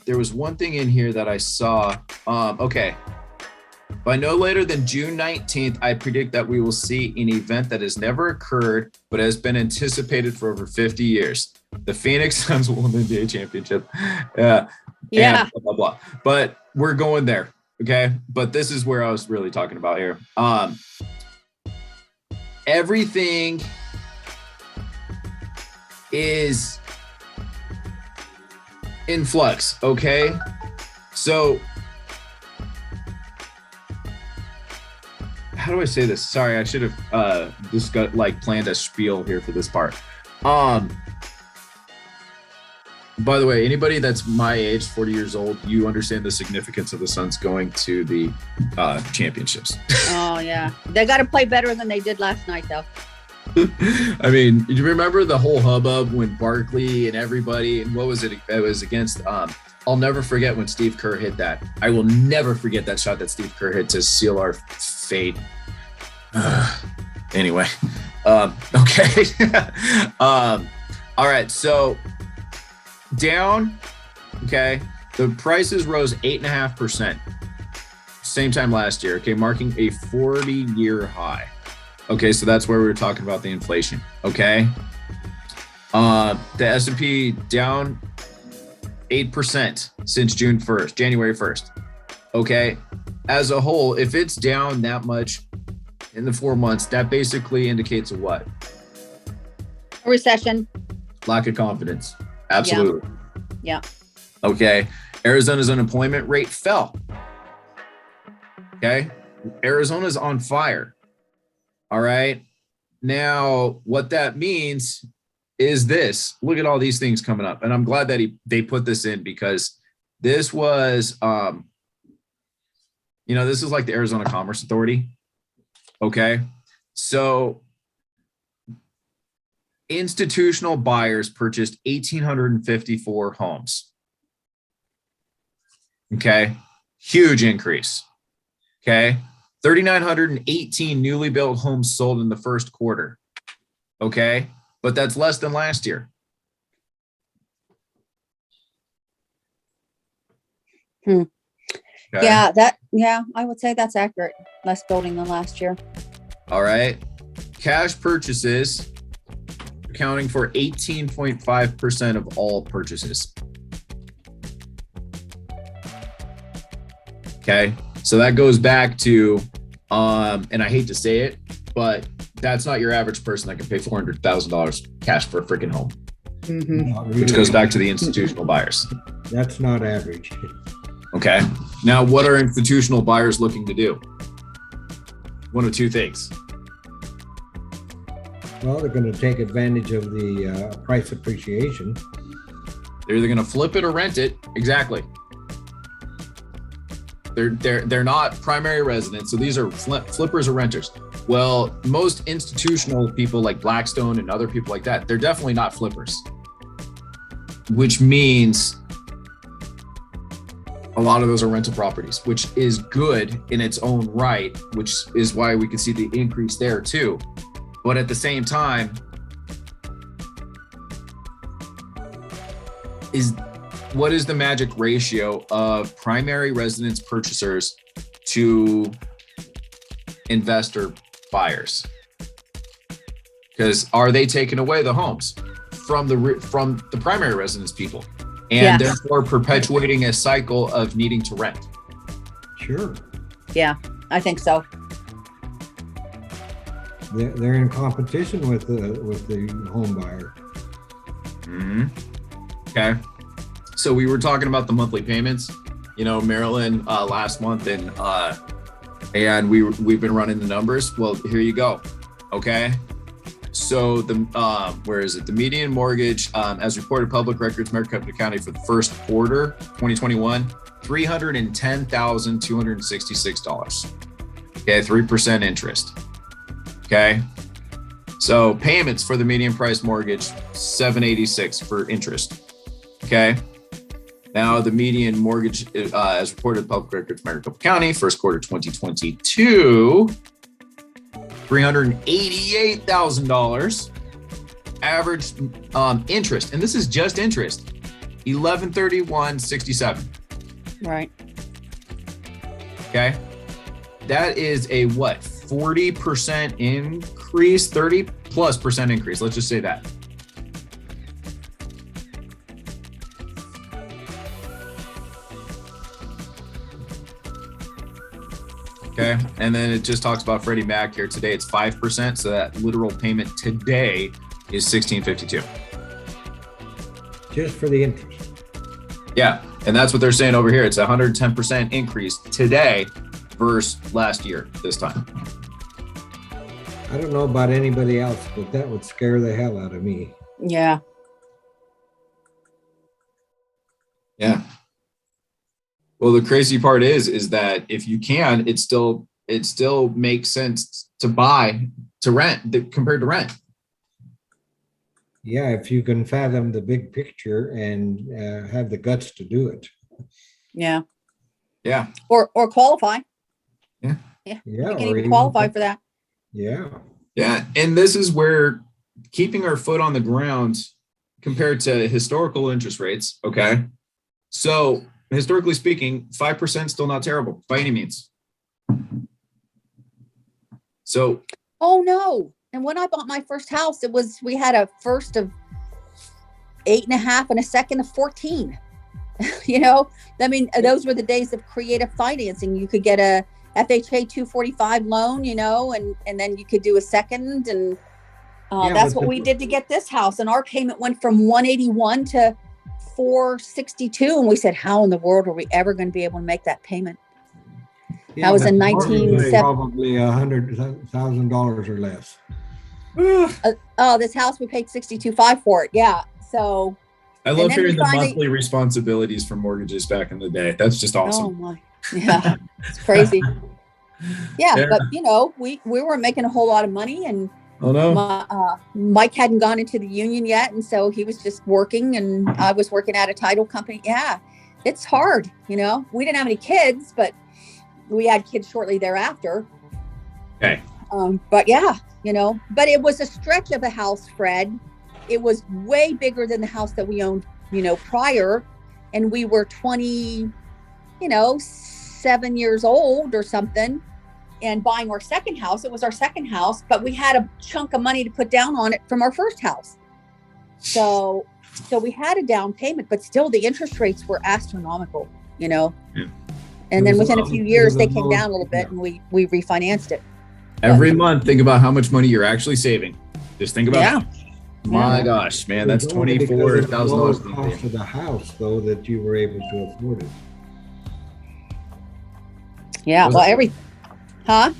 there was one thing in here that I saw. Okay. By no later than June 19th, I predict that we will see an event that has never occurred, but has been anticipated for over 50 years. The Phoenix Suns will win the NBA championship. Yeah. Blah, blah, blah. But we're going there. Okay. But this is where I was really talking about here. Everything is in flux. Okay. So how do I say this? Sorry, I should have just got planned a spiel here for this part. By the way, anybody that's my age, 40 years old, you understand the significance of the Suns going to the championships. Oh yeah, they got to play better than they did last night, though. I mean, you remember the whole hubbub when Barkley and everybody, and what was it? It was against. I'll never forget when Steve Kerr hit that. I will never forget that shot that Steve Kerr hit to seal our fate. Anyway, okay. All right, so down. Okay, the prices rose 8.5%. Same time last year. Okay, marking a 40-year high. Okay, so that's where we were talking about the inflation. Okay, the S&P down 8% since January 1st. Okay, as a whole, if it's down that much in the 4 months, that basically indicates a what? A recession. Lack of confidence. Absolutely. Yeah. Okay, Arizona's unemployment rate fell. Okay, Arizona's on fire. All right. Now, what that means is this. Look at all these things coming up. And I'm glad that they put this in, because this was, this is like the Arizona Commerce Authority. Okay. So institutional buyers purchased 1,854 homes. Okay. Huge increase. Okay. 3,918 newly built homes sold in the first quarter. Okay. But that's less than last year. Okay. Yeah, I would say that's accurate. Less building than last year. All right. Cash purchases accounting for 18.5% of all purchases. Okay, so that goes back to, and I hate to say it, but that's not your average person that can pay $400,000 cash for a freaking home. Not really. Which goes back to the institutional buyers. That's not average. Okay. Now, what are institutional buyers looking to do? One of two things. Well, they're going to take advantage of the price appreciation. They're either going to flip it or rent it. Exactly. They're not primary residents. So these are flippers or renters. Well, most institutional people like Blackstone and other people like that, they're definitely not flippers, which means a lot of those are rental properties, which is good in its own right, which is why we can see the increase there too. But at the same time, what is the magic ratio of primary residence purchasers to investor buyers? Because are they taking away the homes from the primary residence people, and therefore perpetuating a cycle of needing to rent? Sure. Yeah, I think so. They're in competition with the home buyer. Mm-hmm. Okay. So we were talking about the monthly payments, Maryland last month, and we've been running the numbers. Well, here you go. Okay. So where is it? The median mortgage, as reported public records, Maricopa County for the first quarter, 2021, $310,266. Okay, 3% interest. Okay. So payments for the median price mortgage, $786 for interest. Okay. Now the median mortgage, as reported public records, Maricopa County, first quarter 2022, $388,000. Average interest, and this is just interest, $1,131.67. Right. Okay. That is a 40% increase, 30+% increase. Let's just say that. Okay, and then it just talks about Freddie Mac here. Today it's 5%, so that literal payment today is $1,652. Just for the interest. Yeah, and that's what they're saying over here. It's a 110% increase today versus last year this time. I don't know about anybody else, but that would scare the hell out of me. Yeah. Yeah. Well, the crazy part is that if you can, it still makes sense to buy to rent compared to rent. Yeah, if you can fathom the big picture and have the guts to do it. Yeah. Yeah. Or qualify. Yeah. Yeah. Yeah. You can even qualify for that. Yeah. Yeah. And this is where keeping our foot on the ground compared to historical interest rates. Okay. So historically speaking, 5% still not terrible by any means. So. Oh no. And when I bought my first house, we had a first of 8.5 and a second of 14. I mean, those were the days of creative financing. You could get a FHA 245 loan, and then you could do a second. And that's what we did to get this house. And our payment went from 181 to 462. And we said, how in the world are we ever going to be able to make that payment? Yeah, that was in probably $100,000 or less. This house, we paid $62,500 for it. Yeah. So I love hearing the monthly responsibilities for mortgages back in the day. That's just awesome. Oh my, yeah, it's crazy. Yeah, but we weren't making a whole lot of money, and Mike hadn't gone into the union yet, and so he was just working, and I was working at a title company. Yeah, it's hard. We didn't have any kids, but we had kids shortly thereafter. Okay. But yeah, but it was a stretch of a house, Fred. It was way bigger than the house that we owned, prior. And we were 7 years old or something, and buying our second house. It was our second house, but we had a chunk of money to put down on it from our first house. So we had a down payment, but still the interest rates were astronomical, you know. Yeah. And then within a few years, they came down a little bit, yeah. and we refinanced it. Every month, think about how much money you're actually saving. Just think about Yeah. it. My Yeah. gosh, man, that's It was only because of the lower $24,000. cost of the house, though, that you were able to afford it. Yeah. Was Well, it- huh?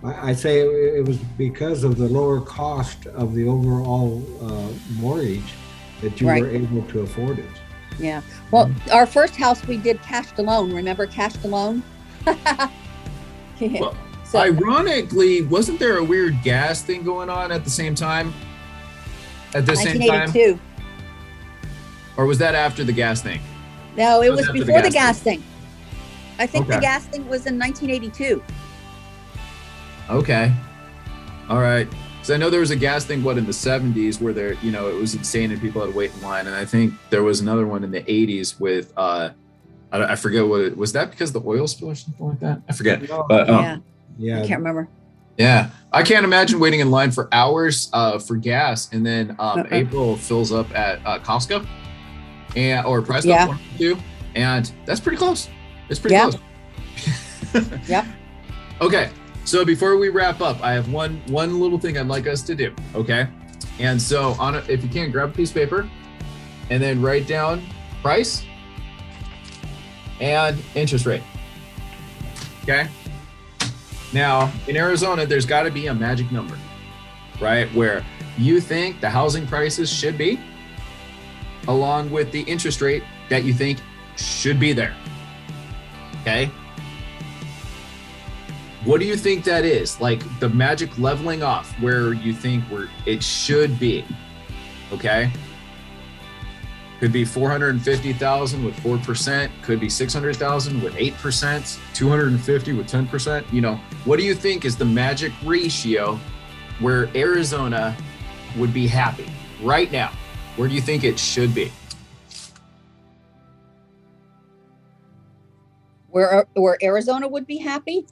I say it was because of the lower cost of the overall mortgage that you Right. were able to afford it. Yeah. Well, our first house we did cash to loan. Remember cash to loan? Well, So Ironically, wasn't there a weird gas thing going on at the same time? At the same time? 1982. Or was that after the gas thing? No, it Was was after the before the gas gas thing. I think the Okay. gas thing was in 1982. Okay. All right. So I know there was a gas thing, in the 70s where there, it was insane and people had to wait in line. And I think there was another one in the 80s with, I forget what it was. That because of the oil spill or something like that? I forget. But Yeah. Yeah, I can't remember. yeah, I can't imagine waiting in line for hours for gas. And then April fills up at Costco or Presco, Yeah. one of the two, and that's pretty close. It's pretty Yeah. close. Yep. Okay. So before we wrap up, I have one little thing I'd like us to do. Okay. And so if you can, grab a piece of paper and then write down price and interest rate. Okay. Now in Arizona, there's got to be a magic number, right? Where you think the housing prices should be along with the interest rate that you think should be there. Okay. What do you think that is? Like the magic leveling off where you think it should be. Okay. Could be 450,000 with 4%, could be 600,000 with 8%, 250 with 10%. What do you think is the magic ratio where Arizona would be happy right now? Where do you think it should be? Where Arizona would be happy?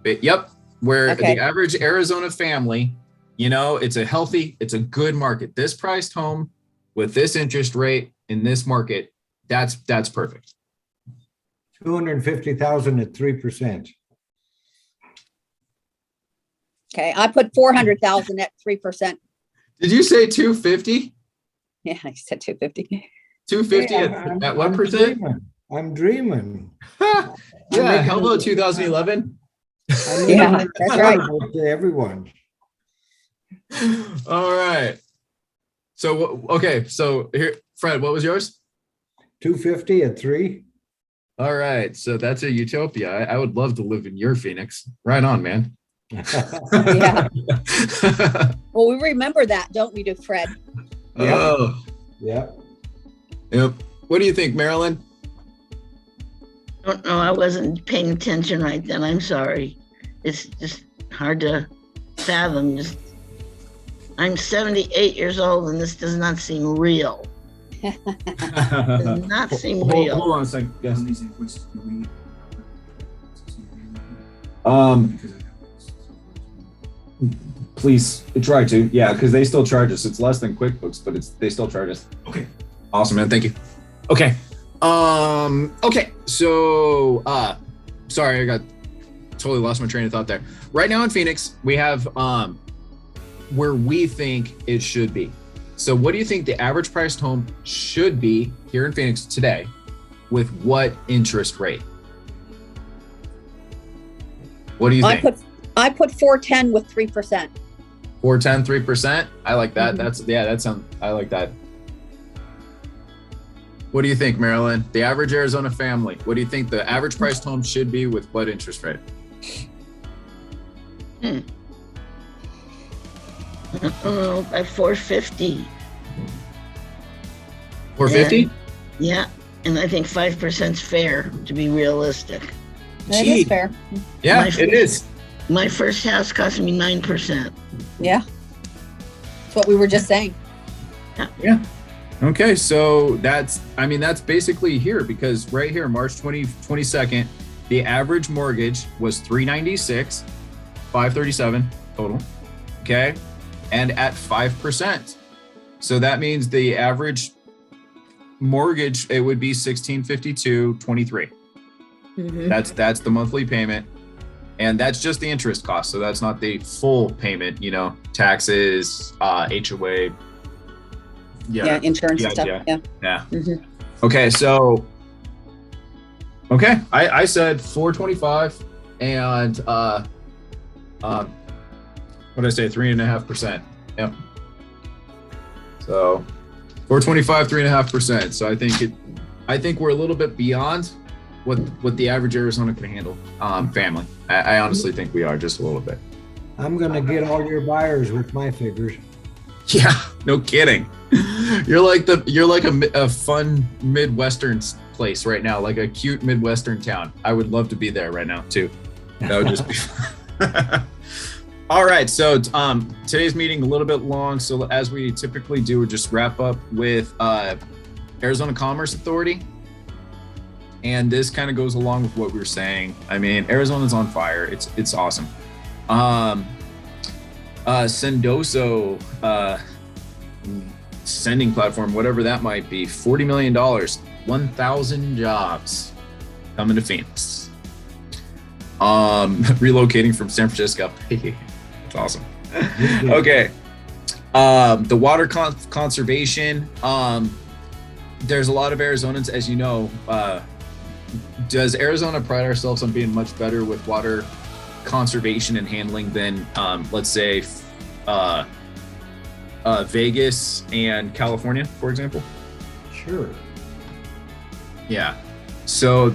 Yep. Where Okay. the average Arizona family, it's a good market. This priced home with this interest rate in this market, that's perfect. 250,000 at 3%. Okay. I put 400,000 at 3%. Did you say 250? Yeah, I said 250. 250 Hey, at what percent? I'm dreaming. Yeah. Hello, 2011. Yeah, that's right. To everyone. All right. So, okay. So here, Fred, what was yours? 250 at 3. All right. So that's a utopia. I would love to live in your Phoenix. Right on, man. Yeah. Well, we remember that, don't we, Fred? Yeah. Oh, Yeah. yep. What do you think, Marilyn? I don't know. I wasn't paying attention right then. I'm sorry. It's just hard to fathom. I'm 78 years old, and this does not seem real. Does not seem real. Hold on a second. Yes. Please try to. Yeah, because they still charge us. It's less than QuickBooks, but they still charge us. Okay. Awesome, man. Thank you. Okay. Okay. So sorry, I got totally lost my train of thought there. Right now in Phoenix, we have where we think it should be. So what do you think the average priced home should be here in Phoenix today with what interest rate? What do you think? I put 410 with 3%. 410, 3%. I like that. Mhm. I like that. What do you think, Marilyn? The average Arizona family, what do you think the average priced home should be with what interest rate? By 450. 450? Yeah. And I think 5% is fair to be realistic. That Gee. is fair. Yeah, My it is. My first house cost me 9%. Yeah. That's what we were just saying. Yeah. Okay, so that's basically here because right here, March 22nd, the average mortgage was $396, $537 total. Okay. And at 5%. So that means the average mortgage, it would be 1652.23. That's the monthly payment. And that's just the interest cost. So that's not the full payment, taxes, HOA. Yeah, insurance and stuff. Yeah. Okay, so I said 425 and what did I say? 3.5%. Yep. So 425, 3.5%. So I think we're a little bit beyond what the average Arizona can handle. Family. I honestly think we are just a little bit. I'm gonna get all your buyers with my figures. Yeah, no kidding. You're like a fun Midwestern place right now, like a cute Midwestern town. I would love to be there right now too. That would just be fun. All right, so today's meeting a little bit long. So as we typically do, we'll just wrap up with Arizona Commerce Authority. And this kind of goes along with what we were saying. I mean, Arizona's on fire. It's awesome. Sendoso sending platform, whatever that might be, $40 million, 1,000 jobs coming to Phoenix. Relocating from San Francisco. That's awesome. Okay. The water conservation. There's a lot of Arizonans, as you know. Does Arizona pride ourselves on being much better with water conservation and handling than, let's say, Vegas and California, for example? Sure. Yeah. So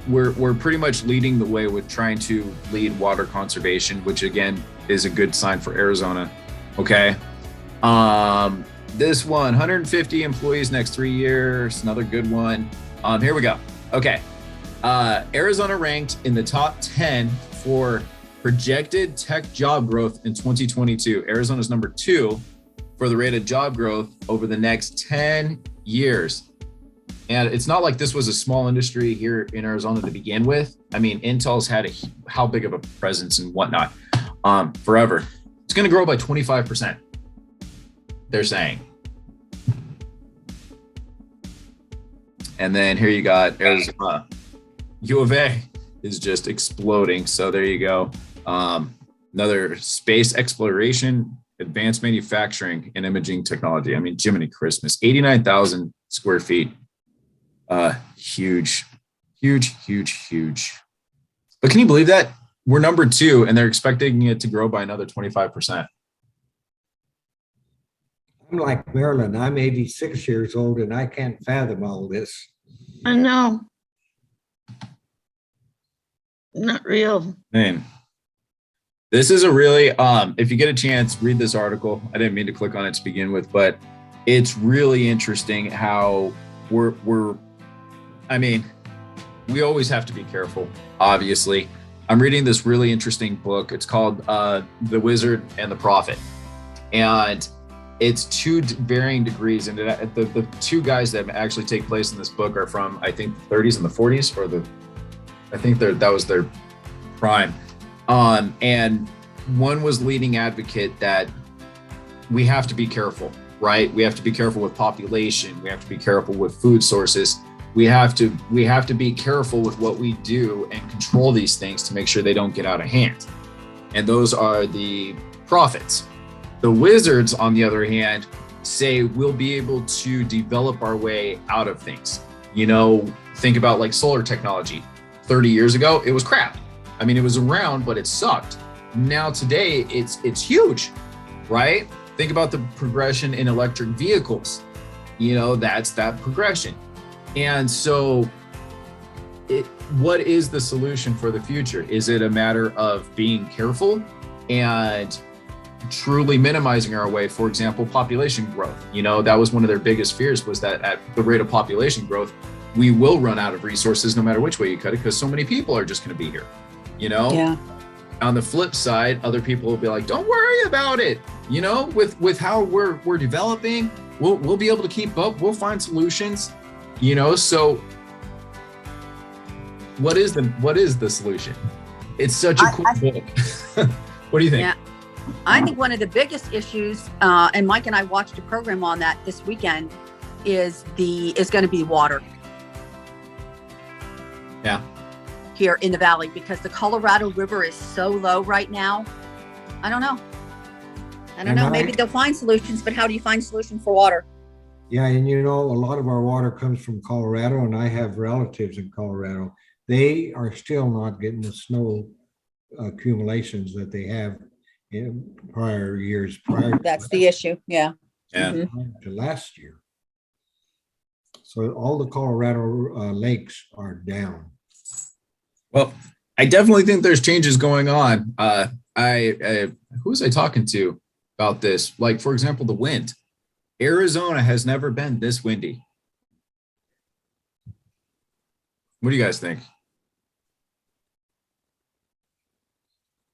we're pretty much leading the way with trying to lead water conservation, which again is a good sign for Arizona. Okay. This one, 150 employees next 3 years, another good one. Here we go. Okay. Arizona ranked in the top 10 for projected tech job growth in 2022. Arizona's number 2 for the rate of job growth over the next 10 years. And it's not like this was a small industry here in Arizona to begin with. I mean, Intel's had how big of a presence and whatnot forever. It's going to grow by 25%, they're saying. And then here you got Arizona. U of A is just exploding. So there you go. Another space exploration, advanced manufacturing, and imaging technology. I mean, Jiminy Christmas, 89,000 square feet. Huge. But can you believe that? We're number 2 and they're expecting it to grow by another 25%. I'm like Marilyn. I'm 86 years old and I can't fathom all this. I know. Not real. Man, this is a really, if you get a chance, read this article. I didn't mean to click on it to begin with, but it's really interesting how we always have to be careful, obviously. I'm reading this really interesting book. It's called The Wizard and the Prophet. And it's 2 varying degrees. And the 2 guys that actually take place in this book are from, I think, the 30s and the 40s, or I think that was their prime. And one was leading advocate that we have to be careful, right? We have to be careful with population. We have to be careful with food sources. We have to be careful with what we do and control these things to make sure they don't get out of hand. And those are the prophets. The wizards, on the other hand, say we'll be able to develop our way out of things. Think about like solar technology. 30 years ago, it was crap. I mean, it was around, but it sucked. Now today, it's huge, right? Think about the progression in electric vehicles. That's that progression. And so what is the solution for the future? Is it a matter of being careful and truly minimizing our way? For example, population growth. That was one of their biggest fears, was that at the rate of population growth, we will run out of resources no matter which way you cut it, because so many people are just going to be here, Yeah. On the flip side, other people will be like, don't worry about it. With how we're developing, we'll be able to keep up. We'll find solutions, so what is the solution? It's such a cool book. What do you think? Yeah. I think one of the biggest issues, and Mike and I watched a program on that this weekend, is going to be water. Yeah. Here in the valley, because the Colorado River is so low right now. I don't know. Maybe they'll find solutions, but how do you find solutions for water? Yeah, and a lot of our water comes from Colorado, and I have relatives in Colorado. They are still not getting the snow accumulations that they have in prior years. That's the issue. Yeah. Yeah. To last year. So all the Colorado lakes are down. Well, I definitely think there's changes going on. Who was I talking to about this? Like, for example, the wind. Arizona has never been this windy. What do you guys think?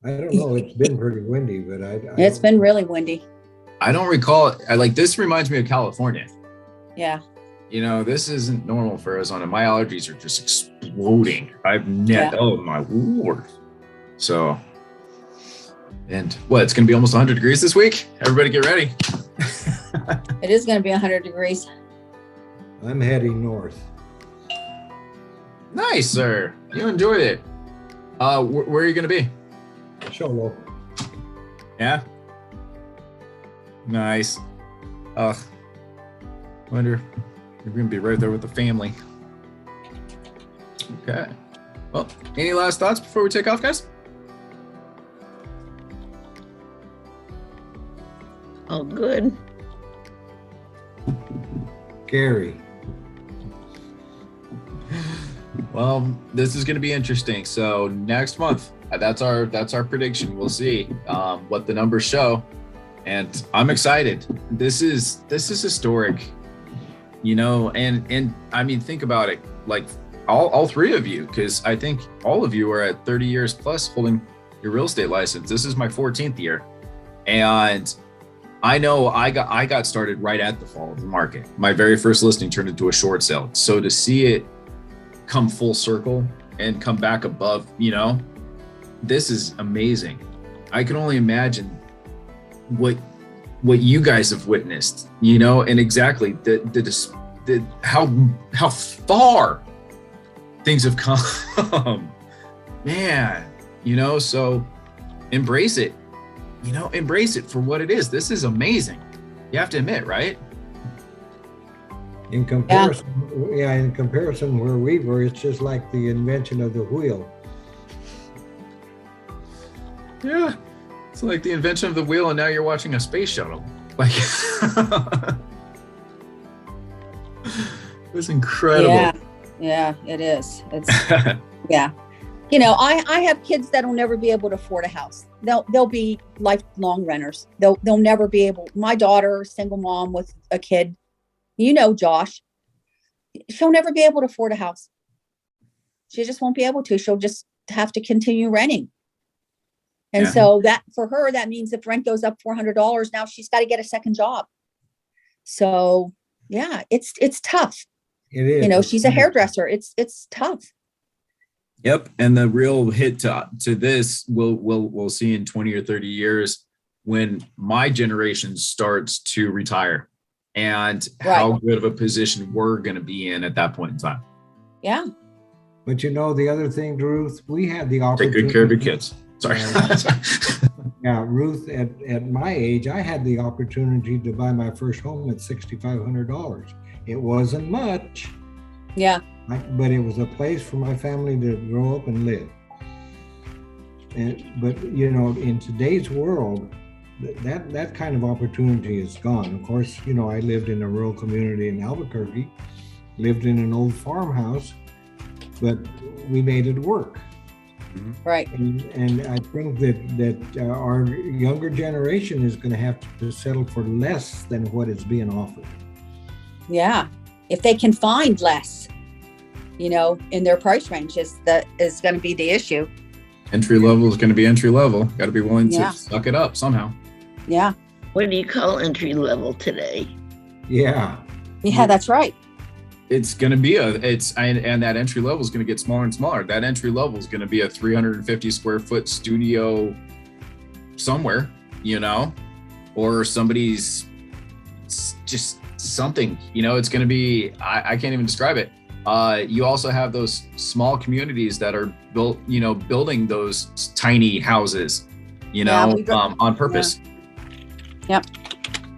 I don't know. It's been pretty windy, but It's been really windy. I don't recall. This reminds me of California. Yeah. This isn't normal for Arizona. My allergies are just exploding. Oh my Lord. So, and it's going to be almost 100 degrees this week. Everybody get ready. It is going to be 100 degrees. I'm heading north. Nice, sir. You enjoyed it. Where are you going to be? Solo. Yeah. Nice. Wonder you're going to be right there with the family. Okay. Well, any last thoughts before we take off, guys? Oh, good. Gary. Well, this is going to be interesting. So next month, that's our prediction. We'll see what the numbers show, and I'm excited. This is historic, and I mean, think about it, like all three of you, because I think all of you are at 30 years plus holding your real estate license. This is my 14th year, and I know I got started right at the fall of the market. My very first listing turned into a short sale. So to see it come full circle and come back above, this is amazing. I can only imagine what you guys have witnessed, and exactly how far things have come, man, so embrace it. Embrace it for what it is. This is amazing. You have to admit, right? In comparison, in comparison where we were, it's just like the invention of the wheel. Yeah. It's like the invention of the wheel, and now you're watching a space shuttle. Like, it's incredible. Yeah, it is. It's yeah. I have kids that'll never be able to afford a house. They'll be lifelong renters. They'll never be able. My daughter, single mom with a kid, Josh, she'll never be able to afford a house. She just won't be able to. She'll just have to continue renting. And so that for her, that means if rent goes up $400, now she's got to get a second job. So yeah, it's tough. It is. She's a hairdresser. It's tough. Yep. And the real hit to this we'll see in 20 or 30 years when my generation starts to retire, and how good of a position we're going to be in at that point in time. Yeah. But the other thing, Ruth, we had the opportunity. Take good care of your kids. Sorry. Yeah, Ruth, at my age, I had the opportunity to buy my first home at $6,500. It wasn't much. Yeah. But it was a place for my family to grow up and live. But in today's world, that kind of opportunity is gone. Of course, I lived in a rural community in Albuquerque, lived in an old farmhouse, but we made it work. Right. And I think that our younger generation is going to have to settle for less than what is being offered. Yeah. If they can find less, in their price range is going to be the issue. Entry level is going to be entry level. Got to be willing to suck it up somehow. Yeah. What do you call entry level today? Yeah. Yeah, that's right. It's going to be and that entry level is going to get smaller and smaller. That entry level is going to be a 350 square foot studio somewhere, you know, or somebody's just something, you know, it's going to be, I can't even describe it. You also have those small communities that are built, you know, building those tiny houses, you know, on purpose. Yeah. Yep.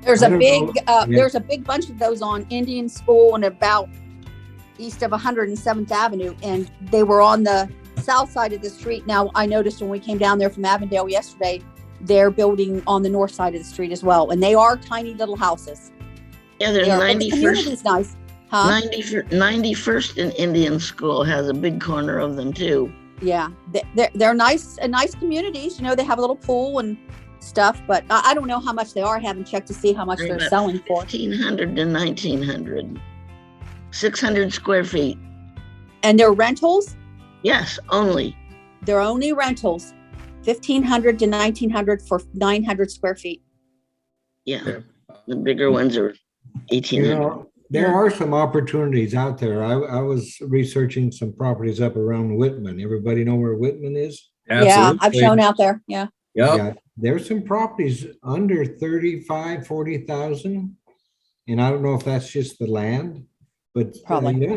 There's a big bunch of those on Indian School and about east of 107th Avenue, and they were on the south side of the street. Now, I noticed when we came down there from Avondale yesterday, they're building on the north side of the street as well, and they are tiny little houses. Yeah, they're 91st. Nice, huh? 91st and Indian School has a big corner of them too. Yeah, they're nice communities. You know, they have a little pool and stuff, but I don't know how much they are. I haven't checked to see how much they're selling for. 1,500 to 1,900, 600 square feet. And they're rentals? Yes, only. They're only rentals. 1,500 to 1,900 for 900 square feet. Yeah, the bigger ones are 1,800. You know, there are some opportunities out there. I was researching some properties up around Whitman. Everybody know where Whitman is? Absolutely. Yeah, I've shown out there. Yeah. Yep. Yeah, there's some properties under 35, 40,000. And I don't know if that's just the land, but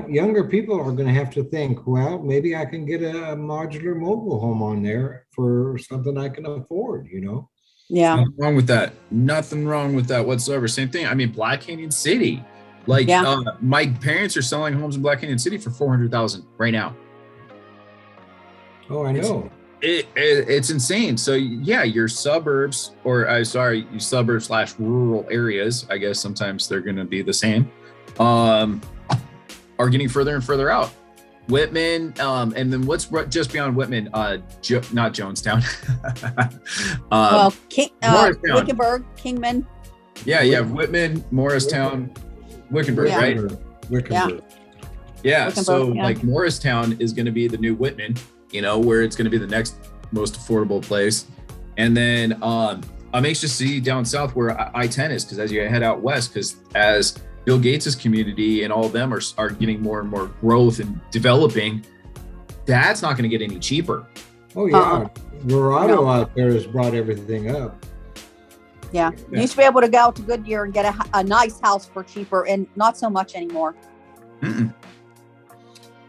younger people are going to have to think, well, maybe I can get a modular mobile home on there for something I can afford, you know? Yeah. Nothing wrong with that. Nothing wrong with that whatsoever. Same thing. I mean, Black Canyon City, like my parents are selling homes in Black Canyon City for $400,000 right now. Oh, I know. It's insane. So yeah, your suburbs, or you suburbs / rural areas, I guess sometimes they're going to be the same, are getting further and further out. Whitman, and then what's just beyond Whitman? Not Jonestown. Wickenburg, Kingman. Yeah, Whitman, Morristown, Wickenburg, right? Wickenburg. Yeah. So like Morristown is going to be the new Whitman, you know, where it's going to be the next most affordable place. And then I'm anxious to see down south where I-10 is, because as you head out west, because as Bill Gates's community and all of them are getting more and more growth and developing, that's not going to get any cheaper. Oh yeah, Verado out there has brought everything up. Yeah. You used to be able to go to Goodyear and get a nice house for cheaper, and not so much anymore. Mm-mm.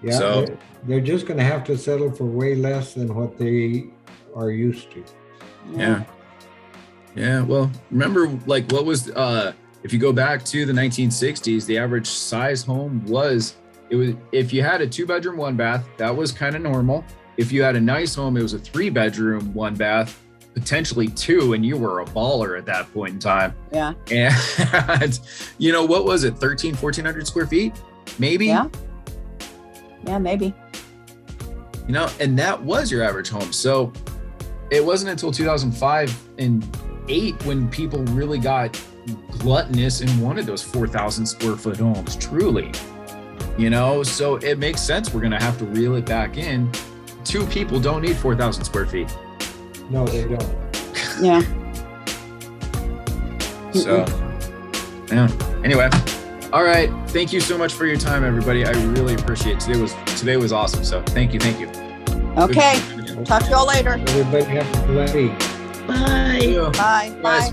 Yeah, so they're just going to have to settle for way less than what they are used to. Yeah. Well, remember, like, what was if you go back to the 1960s, the average size home was if you had a 2-bedroom, 1-bath, that was kind of normal. If you had a nice home, it was a 3-bedroom, 1-bath, potentially 2, and you were a baller at that point in time. Yeah. And you know, what was it? 1,400 square feet, maybe? Yeah, maybe. You know, and that was your average home. So it wasn't until 2005 and 2008 when people really got gluttonous and wanted those 4,000 square foot homes, truly, you know. So it makes sense we're going to have to reel it back in. 2 people don't need 4,000 square feet. No, they don't. Yeah. So yeah, anyway, all right, thank you so much for your time, everybody. I really appreciate it. Today was awesome. So thank you. Okay, talk to y'all later. Everybody have a good day. Bye. Bye.